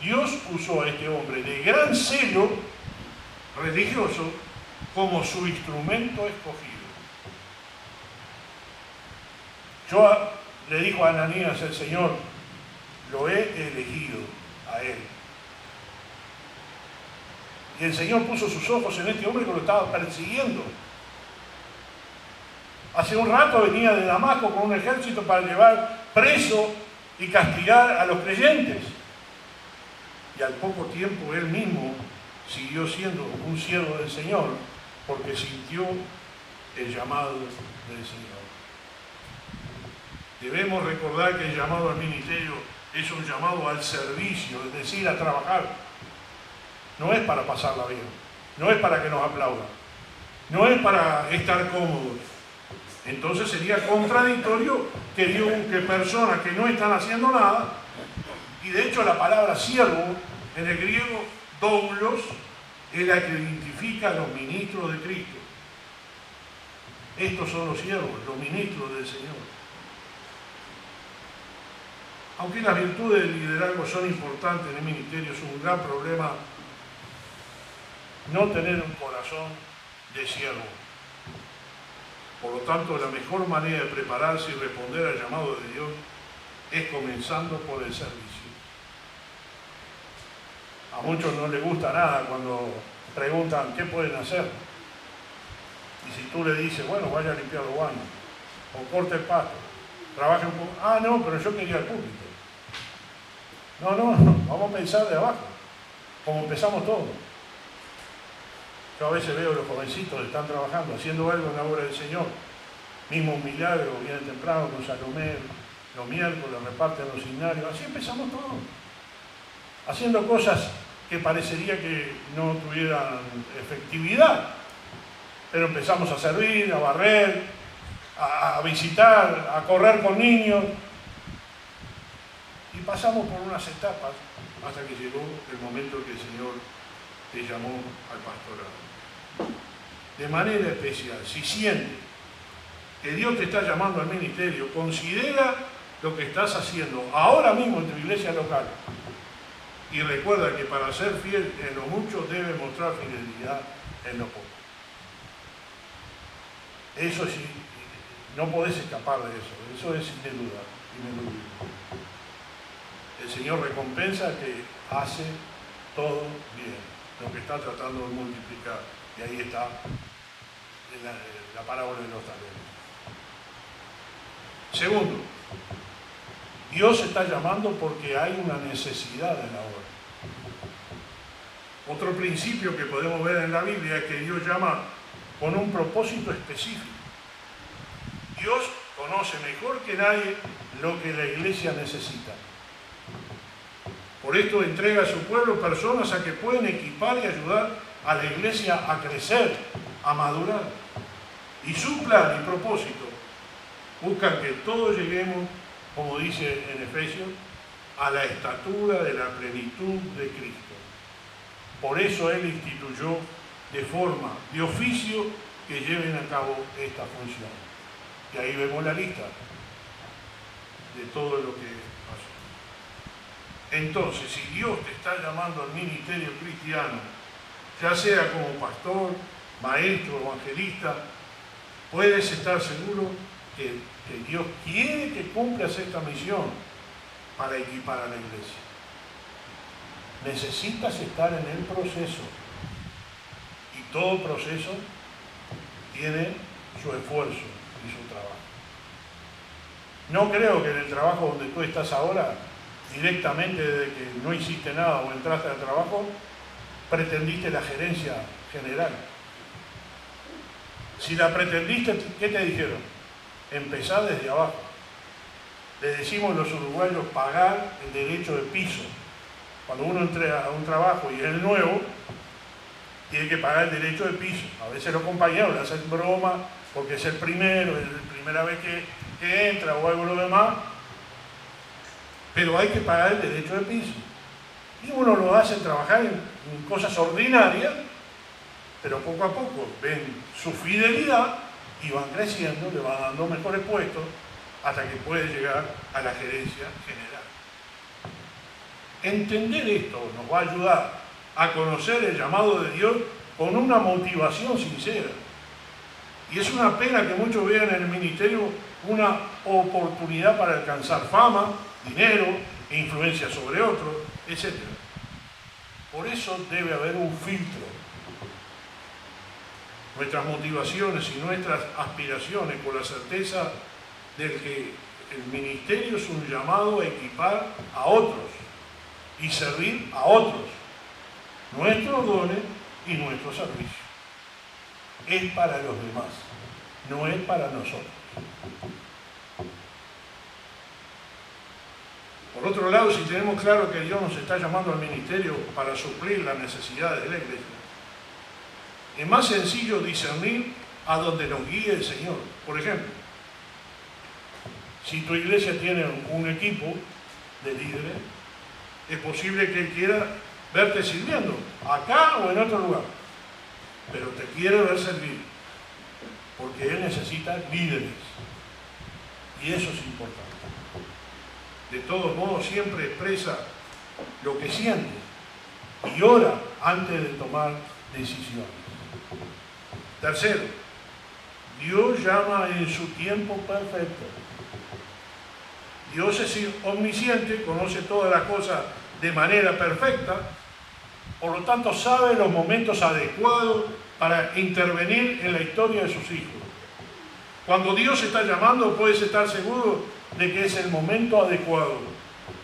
Dios usó a este hombre de gran celo religioso como su instrumento escogido. Le dijo a Ananías el Señor, lo he elegido a él. Y el Señor puso sus ojos en este hombre que lo estaba persiguiendo. Hace un rato venía de Damasco con un ejército para llevar preso y castigar a los creyentes. Y al poco tiempo él mismo siguió siendo un siervo del Señor porque sintió el llamado del Señor. Debemos recordar que el llamado al ministerio es un llamado al servicio, es decir, a trabajar. no es para pasarla bien, no es para que nos aplaudan, no es para estar cómodos. Entonces sería contradictorio que personas que no están haciendo nada, y de hecho la palabra siervo en el griego doulos es la que identifica a los ministros de Cristo. Estos son los siervos, los ministros del Señor. Aunque las virtudes del liderazgo son importantes en el ministerio, es un gran problema no tener un corazón de siervo. Por lo tanto, la mejor manera de prepararse y responder al llamado de Dios es comenzando por el servicio. A muchos no les gusta nada cuando preguntan qué pueden hacer. Y si tú le dices, bueno, vaya a limpiar los baños, o corte el pasto, trabaje un poco. Ah, no, pero yo quería el púlpito. No, vamos a pensar de abajo, como empezamos todos. Yo a veces veo a los jovencitos que están trabajando, haciendo algo en la obra del Señor. Mismo un milagro, vienen temprano con Salomé, los miércoles reparten los signarios. Así empezamos todos. Haciendo cosas que parecería que no tuvieran efectividad. Pero empezamos a servir, a barrer, a visitar, a correr con niños. Y pasamos por unas etapas hasta que llegó el momento en que el Señor te llamó al pastorado. De manera especial, si sientes que Dios te está llamando al ministerio, considera lo que estás haciendo ahora mismo en tu iglesia local. Y recuerda que para ser fiel en lo mucho debe mostrar fidelidad en lo poco. Eso sí, no podés escapar de eso es ineludible. El Señor recompensa que hace todo bien, lo que está tratando de multiplicar. Y ahí está la parábola de los talentos. Segundo, Dios está llamando porque hay una necesidad en la obra. Otro principio que podemos ver en la Biblia es que Dios llama con un propósito específico. Dios conoce mejor que nadie lo que la iglesia necesita. Por esto entrega a su pueblo personas a que pueden equipar y ayudar a la iglesia a crecer, a madurar. Y su plan y propósito buscan que todos lleguemos, como dice en Efesios, a la estatura de la plenitud de Cristo. Por eso Él instituyó de forma, de oficio, que lleven a cabo esta función. Y ahí vemos la lista de todo lo que pasó. Entonces, si Dios te está llamando al ministerio cristiano, ya sea como pastor, maestro, evangelista, puedes estar seguro que Dios quiere que cumplas esta misión para equipar a la iglesia. Necesitas estar en el proceso. Y todo proceso tiene su esfuerzo y su trabajo. No creo que en el trabajo donde tú estás ahora, directamente desde que no hiciste nada o entraste al trabajo, pretendiste la gerencia general. Si la pretendiste, ¿qué te dijeron? Empezá desde abajo. Le decimos los uruguayos pagar el derecho de piso. Cuando uno entra a un trabajo y es el nuevo, tiene que pagar el derecho de piso. A veces los compañeros le hacen broma porque es el primero, es la primera vez que entra o algo lo demás, pero hay que pagar el derecho de piso. Y uno lo hace trabajar en cosas ordinarias, pero poco a poco ven su fidelidad y van creciendo, le van dando mejores puestos hasta que puede llegar a la gerencia general. Entender esto nos va a ayudar a conocer el llamado de Dios con una motivación sincera. Y es una pena que muchos vean en el ministerio una oportunidad para alcanzar fama, dinero, influencia sobre otros, etc. Por eso debe haber un filtro. Nuestras motivaciones y nuestras aspiraciones con la certeza de que el ministerio es un llamado a equipar a otros y servir a otros, nuestros dones y nuestro servicio. Es para los demás, no es para nosotros. Por otro lado, si tenemos claro que Dios nos está llamando al ministerio para suplir las necesidades de la iglesia, es más sencillo discernir a donde nos guíe el Señor. Por ejemplo, si tu iglesia tiene un equipo de líderes, es posible que Él quiera verte sirviendo, acá o en otro lugar, pero te quiere ver servir, porque Él necesita líderes, y eso es importante. De todos modos, siempre expresa lo que siente y ora antes de tomar decisiones. Tercero, Dios llama en su tiempo perfecto. Dios es omnisciente, conoce todas las cosas de manera perfecta, por lo tanto sabe los momentos adecuados para intervenir en la historia de sus hijos. Cuando Dios está llamando, puedes estar seguro de que es el momento adecuado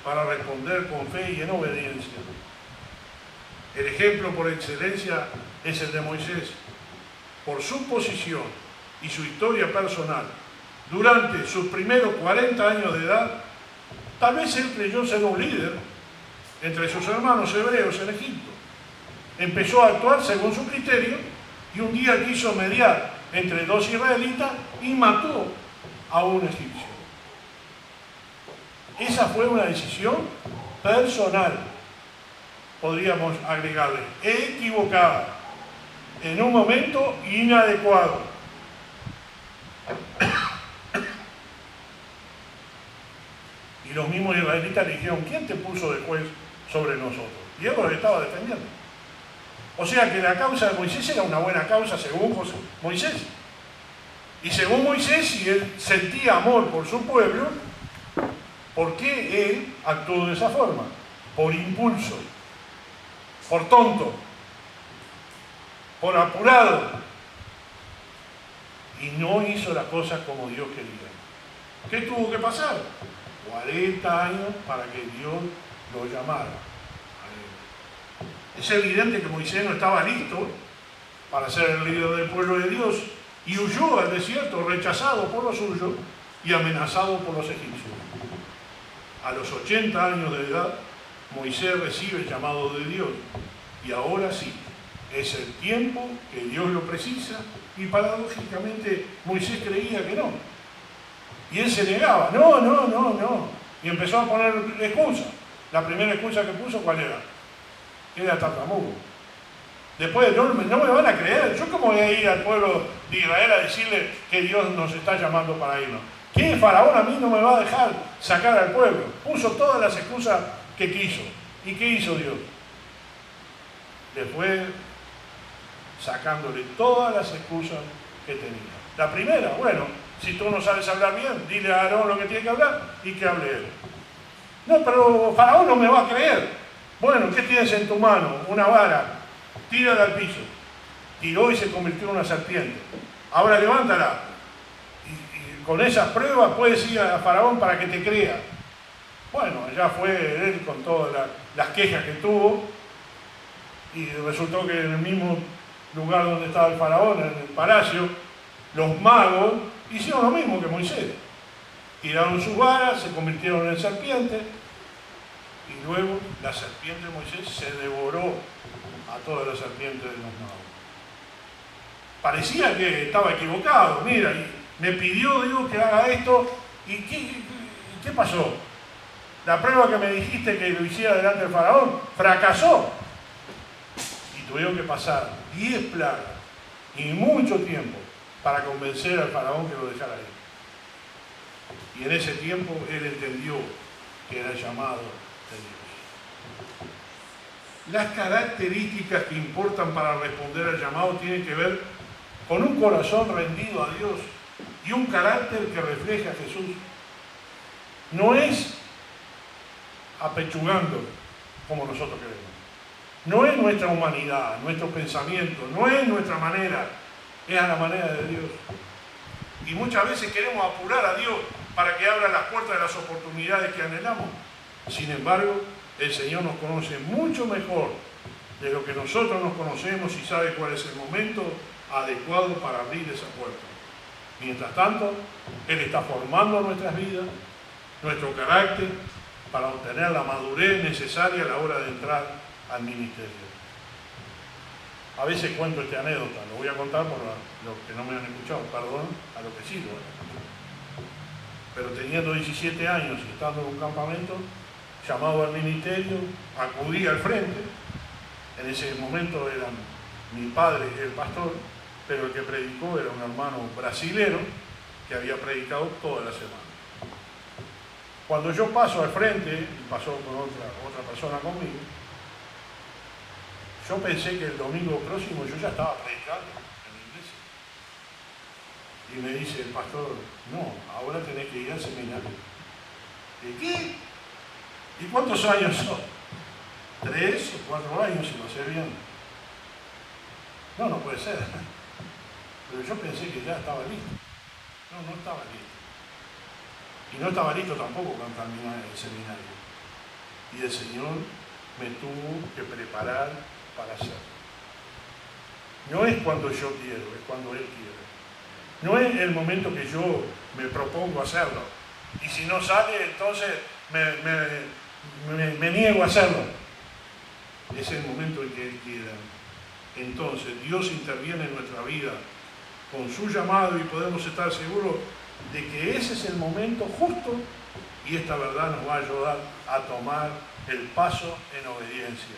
para responder con fe y en obediencia. El ejemplo por excelencia es el de Moisés. Por su posición y su historia personal, durante sus primeros 40 años de edad, tal vez él creyó ser un líder entre sus hermanos hebreos en Egipto. Empezó a actuar según su criterio y un día quiso mediar entre dos israelitas y mató a un egipcio. Esa fue una decisión personal, podríamos agregarle, equivocada, en un momento inadecuado. Y los mismos israelitas le dijeron, ¿quién te puso de juez sobre nosotros? Y él lo estaba defendiendo. O sea que la causa de Moisés era una buena causa según Moisés. Y según Moisés, si él sentía amor por su pueblo, ¿por qué él actuó de esa forma? Por impulso, por tonto, por apurado. Y no hizo las cosas como Dios quería. ¿Qué tuvo que pasar? 40 años para que Dios lo llamara. Es evidente que Moisés no estaba listo para ser el líder del pueblo de Dios y huyó al desierto, rechazado por los suyos y amenazado por los egipcios. A los 80 años de edad, Moisés recibe el llamado de Dios y ahora sí, es el tiempo que Dios lo precisa y paradójicamente Moisés creía que no. Y él se negaba, no. Y empezó a poner excusas. La primera excusa que puso, ¿cuál era? Era tartamudo. Después, no me van a creer. ¿Yo cómo voy a ir al pueblo de Israel a decirle que Dios nos está llamando para irnos? ¿Qué Faraón a mí no me va a dejar sacar al pueblo? Puso todas las excusas que quiso. ¿Y qué hizo Dios? Le fue sacándole todas las excusas que tenía. La primera, bueno, si tú no sabes hablar bien, dile a Aarón lo que tiene que hablar y que hable él. No, pero Faraón no me va a creer. Bueno, ¿qué tienes en tu mano? Una vara. Tírala al piso. Tiró y se convirtió en una serpiente. Ahora levántala. Y con esas pruebas puedes ir a Faraón para que te crea. Bueno, allá fue él con todas las quejas que tuvo. Y resultó que en el mismo lugar donde estaba el Faraón, en el palacio, los magos hicieron lo mismo que Moisés. Tiraron sus varas, se convirtieron en serpientes. Y luego la serpiente de Moisés se devoró a todas las serpientes de los magos. Parecía que estaba equivocado. Mira, y me pidió Dios que haga esto. ¿Y qué pasó? La prueba que me dijiste que lo hiciera delante del Faraón fracasó. Y tuvieron que pasar 10 plagas y mucho tiempo para convencer al Faraón que lo dejara ir. Y en ese tiempo él entendió que era llamado de Dios. Las características que importan para responder al llamado tienen que ver con un corazón rendido a Dios y un carácter que refleja a Jesús. No es apechugando como nosotros queremos. No es nuestra humanidad, nuestro pensamiento, no es nuestra manera, es a la manera de Dios. Y muchas veces queremos apurar a Dios para que abra las puertas de las oportunidades que anhelamos. Sin embargo, el Señor nos conoce mucho mejor de lo que nosotros nos conocemos y sabe cuál es el momento adecuado para abrir esa puerta. Mientras tanto, Él está formando nuestras vidas, nuestro carácter para obtener la madurez necesaria a la hora de entrar al ministerio. A veces cuento esta anécdota, lo voy a contar por los que no me han escuchado, perdón, a lo que sí lo pero teniendo 17 años y estando en un campamento, llamado al ministerio, acudí al frente. En ese momento eran mi padre el pastor, pero el que predicó era un hermano brasilero que había predicado toda la semana. Cuando yo paso al frente, y pasó con otra persona conmigo, yo pensé que el domingo próximo yo ya estaba predicando en la iglesia. Y me dice el pastor, no, ahora tenés que ir al seminario. ¿De qué? ¿Y cuántos años son? 3 o 4 años, si lo sé bien. No, no puede ser. Pero yo pensé que ya estaba listo. No, no estaba listo. Y no estaba listo tampoco cuando terminé el seminario. Y el Señor me tuvo que preparar para hacerlo. No es cuando yo quiero, es cuando Él quiere. No es el momento que yo me propongo hacerlo. Y si no sale, entonces me niego a hacerlo. Es el momento en que Él quiera. Entonces Dios interviene en nuestra vida con su llamado y podemos estar seguros de que ese es el momento justo y esta verdad nos va a ayudar a tomar el paso en obediencia.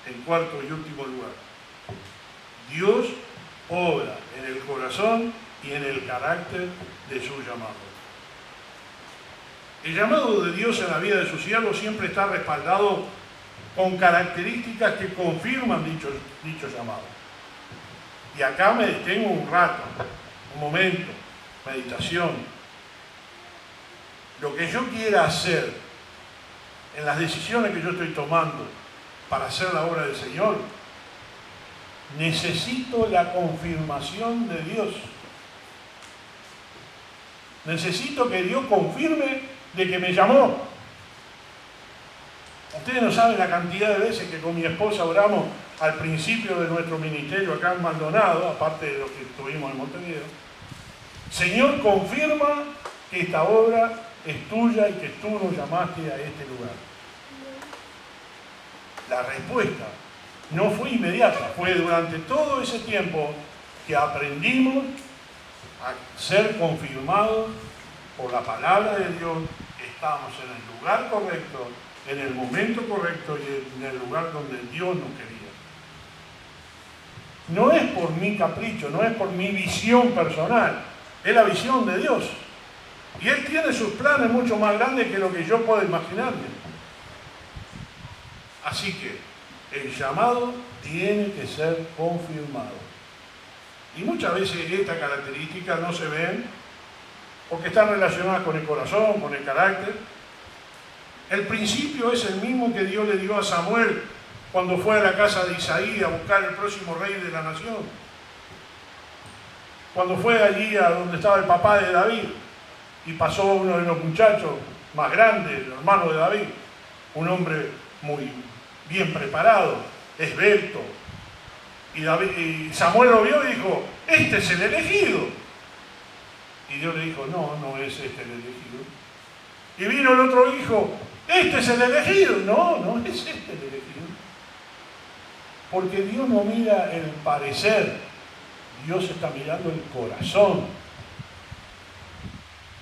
En cuarto y último lugar, Dios obra en el corazón y en el carácter de su llamado. El llamado de Dios en la vida de sus siervos siempre está respaldado con características que confirman dicho llamado. Y acá me detengo un rato, un momento, meditación. Lo que yo quiera hacer en las decisiones que yo estoy tomando para hacer la obra del Señor, necesito la confirmación de Dios. Necesito que Dios confirme de que me llamó. Ustedes no saben la cantidad de veces que con mi esposa oramos al principio de nuestro ministerio acá en Maldonado, aparte de lo que tuvimos en Montevideo. Señor, confirma que esta obra es tuya y que tú nos llamaste a este lugar. La respuesta no fue inmediata, fue durante todo ese tiempo que aprendimos a ser confirmados por la palabra de Dios. Estamos en el lugar correcto, en el momento correcto y en el lugar donde Dios nos quería. No es por mi capricho, no es por mi visión personal, es la visión de Dios. Y Él tiene sus planes mucho más grandes que lo que yo puedo imaginarme. Así que el llamado tiene que ser confirmado. Y muchas veces estas características no se ven porque están relacionadas con el corazón, con el carácter. El principio es el mismo que Dios le dio a Samuel cuando fue a la casa de Isaí a buscar el próximo rey de la nación. Cuando fue allí a donde estaba el papá de David y pasó uno de los muchachos más grandes, el hermano de David, un hombre muy bien preparado, esbelto. Y Samuel lo vio y dijo, este es el elegido. Y Dios le dijo, no, no es este el elegido. Y vino el otro hijo, este es el elegido. No, no es este el elegido. Porque Dios no mira el parecer, Dios está mirando el corazón.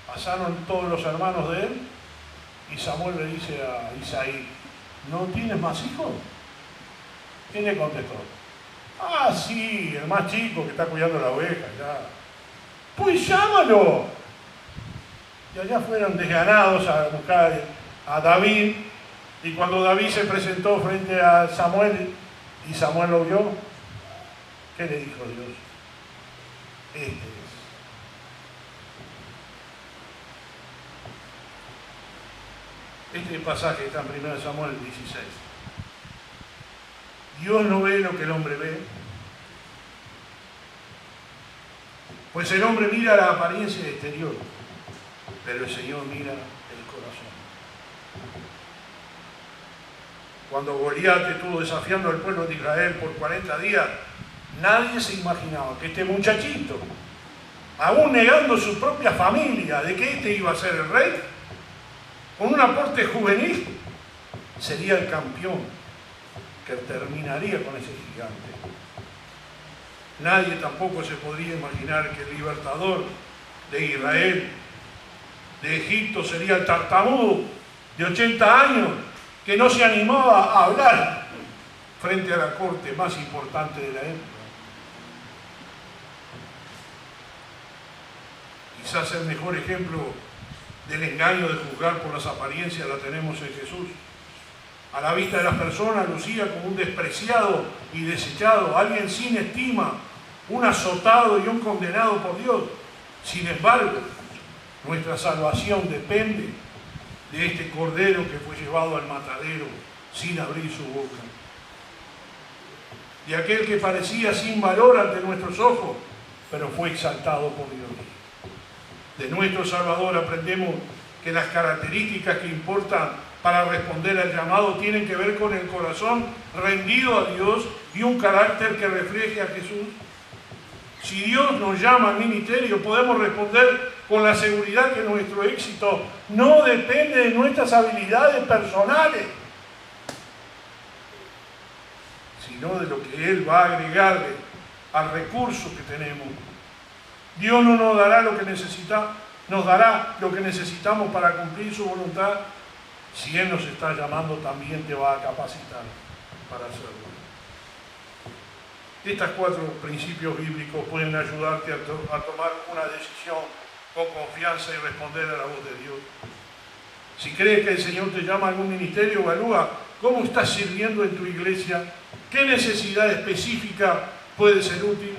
Pasaron todos los hermanos de él y Samuel le dice a Isaí, ¿no tienes más hijos? ¿Quién le contestó? Ah, sí, el más chico que está cuidando la oveja, ya. Pues llámalo. Y allá fueron desganados a buscar a David. Y cuando David se presentó frente a Samuel y Samuel lo vio, ¿qué le dijo Dios? Este es. Este pasaje está en 1 Samuel 16. Dios no ve lo que el hombre ve, pues el hombre mira la apariencia exterior, pero el Señor mira el corazón. Cuando Goliat estuvo desafiando al pueblo de Israel por 40 días, nadie se imaginaba que este muchachito, aún negando su propia familia de que este iba a ser el rey, con un aporte juvenil, sería el campeón que terminaría con ese gigante. Nadie tampoco se podría imaginar que el libertador de Israel, de Egipto, sería el tartamudo de 80 años que no se animaba a hablar frente a la corte más importante de la época. Quizás el mejor ejemplo del engaño de juzgar por las apariencias la tenemos en Jesús. A la vista de las personas lucía como un despreciado y desechado, alguien sin estima, un azotado y un condenado por Dios. Sin embargo, nuestra salvación depende de este cordero que fue llevado al matadero sin abrir su boca. De aquel que parecía sin valor ante nuestros ojos, pero fue exaltado por Dios. De nuestro Salvador aprendemos que las características que importan para responder al llamado tienen que ver con el corazón rendido a Dios y un carácter que refleje a Jesús. Si Dios nos llama al ministerio, podemos responder con la seguridad que nuestro éxito no depende de nuestras habilidades personales, sino de lo que Él va a agregarle al recurso que tenemos. Dios no nos dará lo que nos dará lo que necesitamos para cumplir su voluntad. Si Él nos está llamando, también te va a capacitar para hacerlo. Estos 4 principios bíblicos pueden ayudarte a tomar una decisión con confianza y responder a la voz de Dios. Si crees que el Señor te llama a algún ministerio, evalúa cómo estás sirviendo en tu iglesia, qué necesidad específica puede ser útil,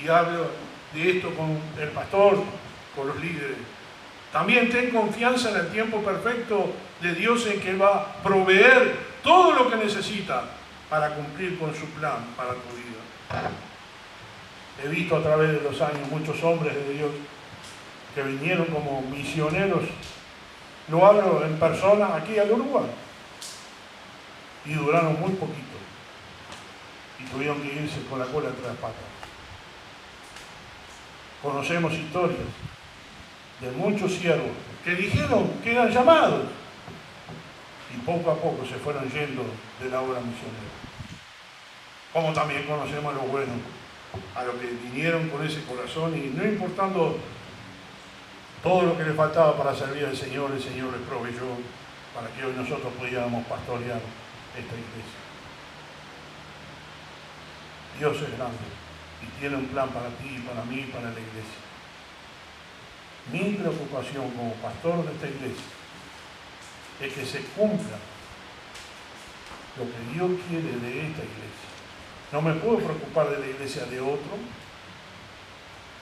y habla de esto con el pastor, con los líderes. También ten confianza en el tiempo perfecto de Dios, en que va a proveer todo lo que necesita para cumplir con su plan para tu vida. He visto a través de los años muchos hombres de Dios que vinieron como misioneros, lo hablo en persona, aquí al Uruguay, y duraron muy poquito y tuvieron que irse con la cola entre las patas. Conocemos historias de muchos siervos que dijeron que eran llamados y poco a poco se fueron yendo de la obra misionera. Como también conocemos a los buenos, a los que vinieron con ese corazón y no importando todo lo que les faltaba para servir al Señor, el Señor les proveyó para que hoy nosotros pudiéramos pastorear esta iglesia. Dios es grande y tiene un plan para ti, para mí y para la iglesia. Mi preocupación como pastor de esta iglesia es que se cumpla lo que Dios quiere de esta iglesia. No me puedo preocupar de la iglesia de otro.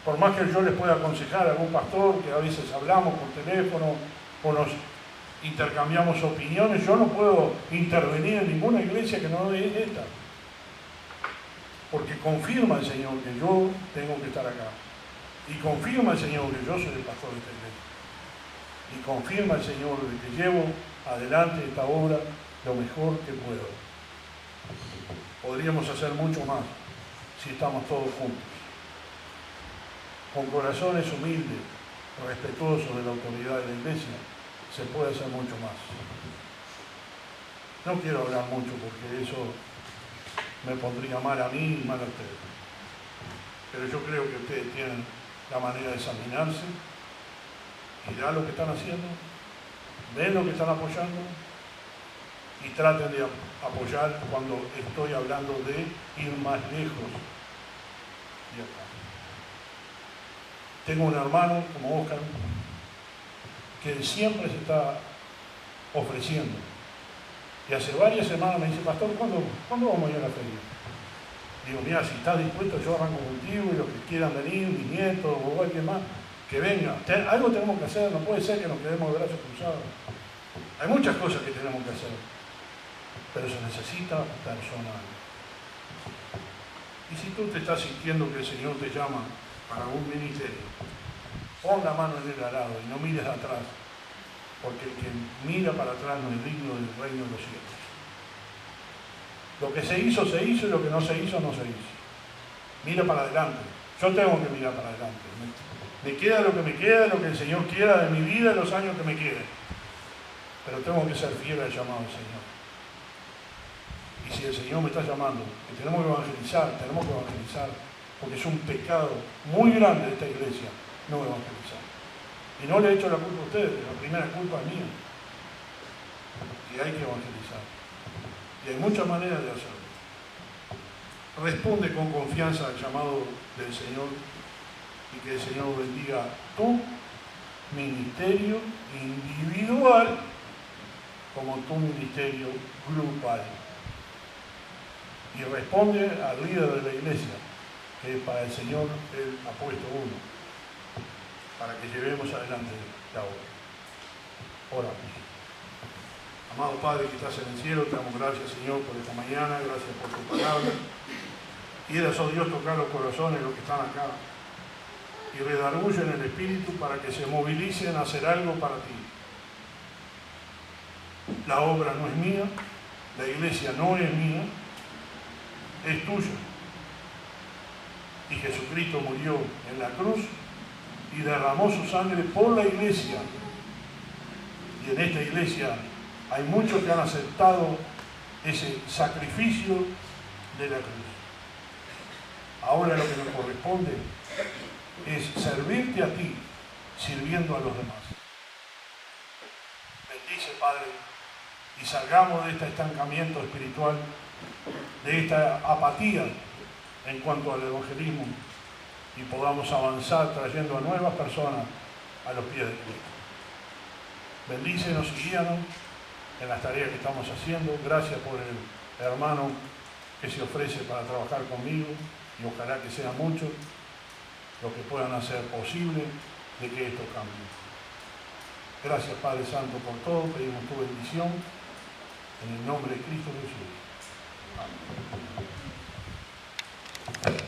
Por más que yo les pueda aconsejar a algún pastor, que a veces hablamos por teléfono o nos intercambiamos opiniones, yo no puedo intervenir en ninguna iglesia que no es esta. Porque confirma el Señor que yo tengo que estar acá. Y confirma el Señor que yo soy el pastor de esta iglesia. Y confirma el Señor que llevo adelante esta obra lo mejor que puedo. Podríamos hacer mucho más si estamos todos juntos. Con corazones humildes, respetuosos de la autoridad de la iglesia, se puede hacer mucho más. No quiero hablar mucho porque eso me pondría mal a mí y mal a ustedes. Pero yo creo que ustedes tienen la manera de examinarse, mirar lo que están haciendo, ver lo que están apoyando y traten de apoyar cuando estoy hablando de ir más lejos de acá. Tengo un hermano como Oscar que siempre se está ofreciendo. Y hace varias semanas me dice, pastor, ¿cuándo vamos a ir a la feria? Digo, mira, si estás dispuesto, yo arranco contigo y los que quieran venir, mis nietos o alguien más, que venga. Algo tenemos que hacer, no puede ser que nos quedemos de brazos cruzados. Hay muchas cosas que tenemos que hacer, pero se necesita personal. Y si tú te estás sintiendo que el Señor te llama para un ministerio, pon la mano en el arado y no mires atrás, porque el que mira para atrás no es digno del reino de los cielos. Lo que se hizo y lo que no se hizo, no se hizo. Mira para adelante. Yo tengo que mirar para adelante. Me queda lo que me queda, lo que el Señor quiera de mi vida, los años que me queden. pero tengo que ser fiel al llamado del Señor. Y si el Señor me está llamando, que tenemos que evangelizar, porque es un pecado muy grande de esta iglesia no evangelizar. Y no le he hecho la culpa a ustedes, la primera culpa es mía. Y hay que evangelizar. Y hay muchas maneras de hacerlo. Responde con confianza al llamado del Señor y que el Señor bendiga tu ministerio individual como tu ministerio grupal. Y responde al líder de la iglesia, que para el Señor Él ha puesto uno, para que llevemos adelante la obra. Oramos. Amado Padre que estás en el cielo, te damos gracias, Señor, por esta mañana, gracias por tu palabra. Quieras, oh Dios, tocar los corazones de los que están acá y redarguyen el espíritu para que se movilicen a hacer algo para ti. La obra no es mía, la iglesia no es mía, es tuya. Y Jesucristo murió en la cruz y derramó su sangre por la iglesia. Y en esta iglesia hay muchos que han aceptado ese sacrificio de la cruz. Ahora lo que nos corresponde es servirte a ti, sirviendo a los demás. Bendice, Padre, y salgamos de este estancamiento espiritual, de esta apatía en cuanto al evangelismo, y podamos avanzar trayendo a nuevas personas a los pies de Cristo. Bendícenos y guíanos en las tareas que estamos haciendo. Gracias por el hermano que se ofrece para trabajar conmigo, y ojalá que sean muchos los que puedan hacer posible de que esto cambie. Gracias, Padre Santo, por todo. Pedimos tu bendición en el nombre de Cristo Jesús. Amén.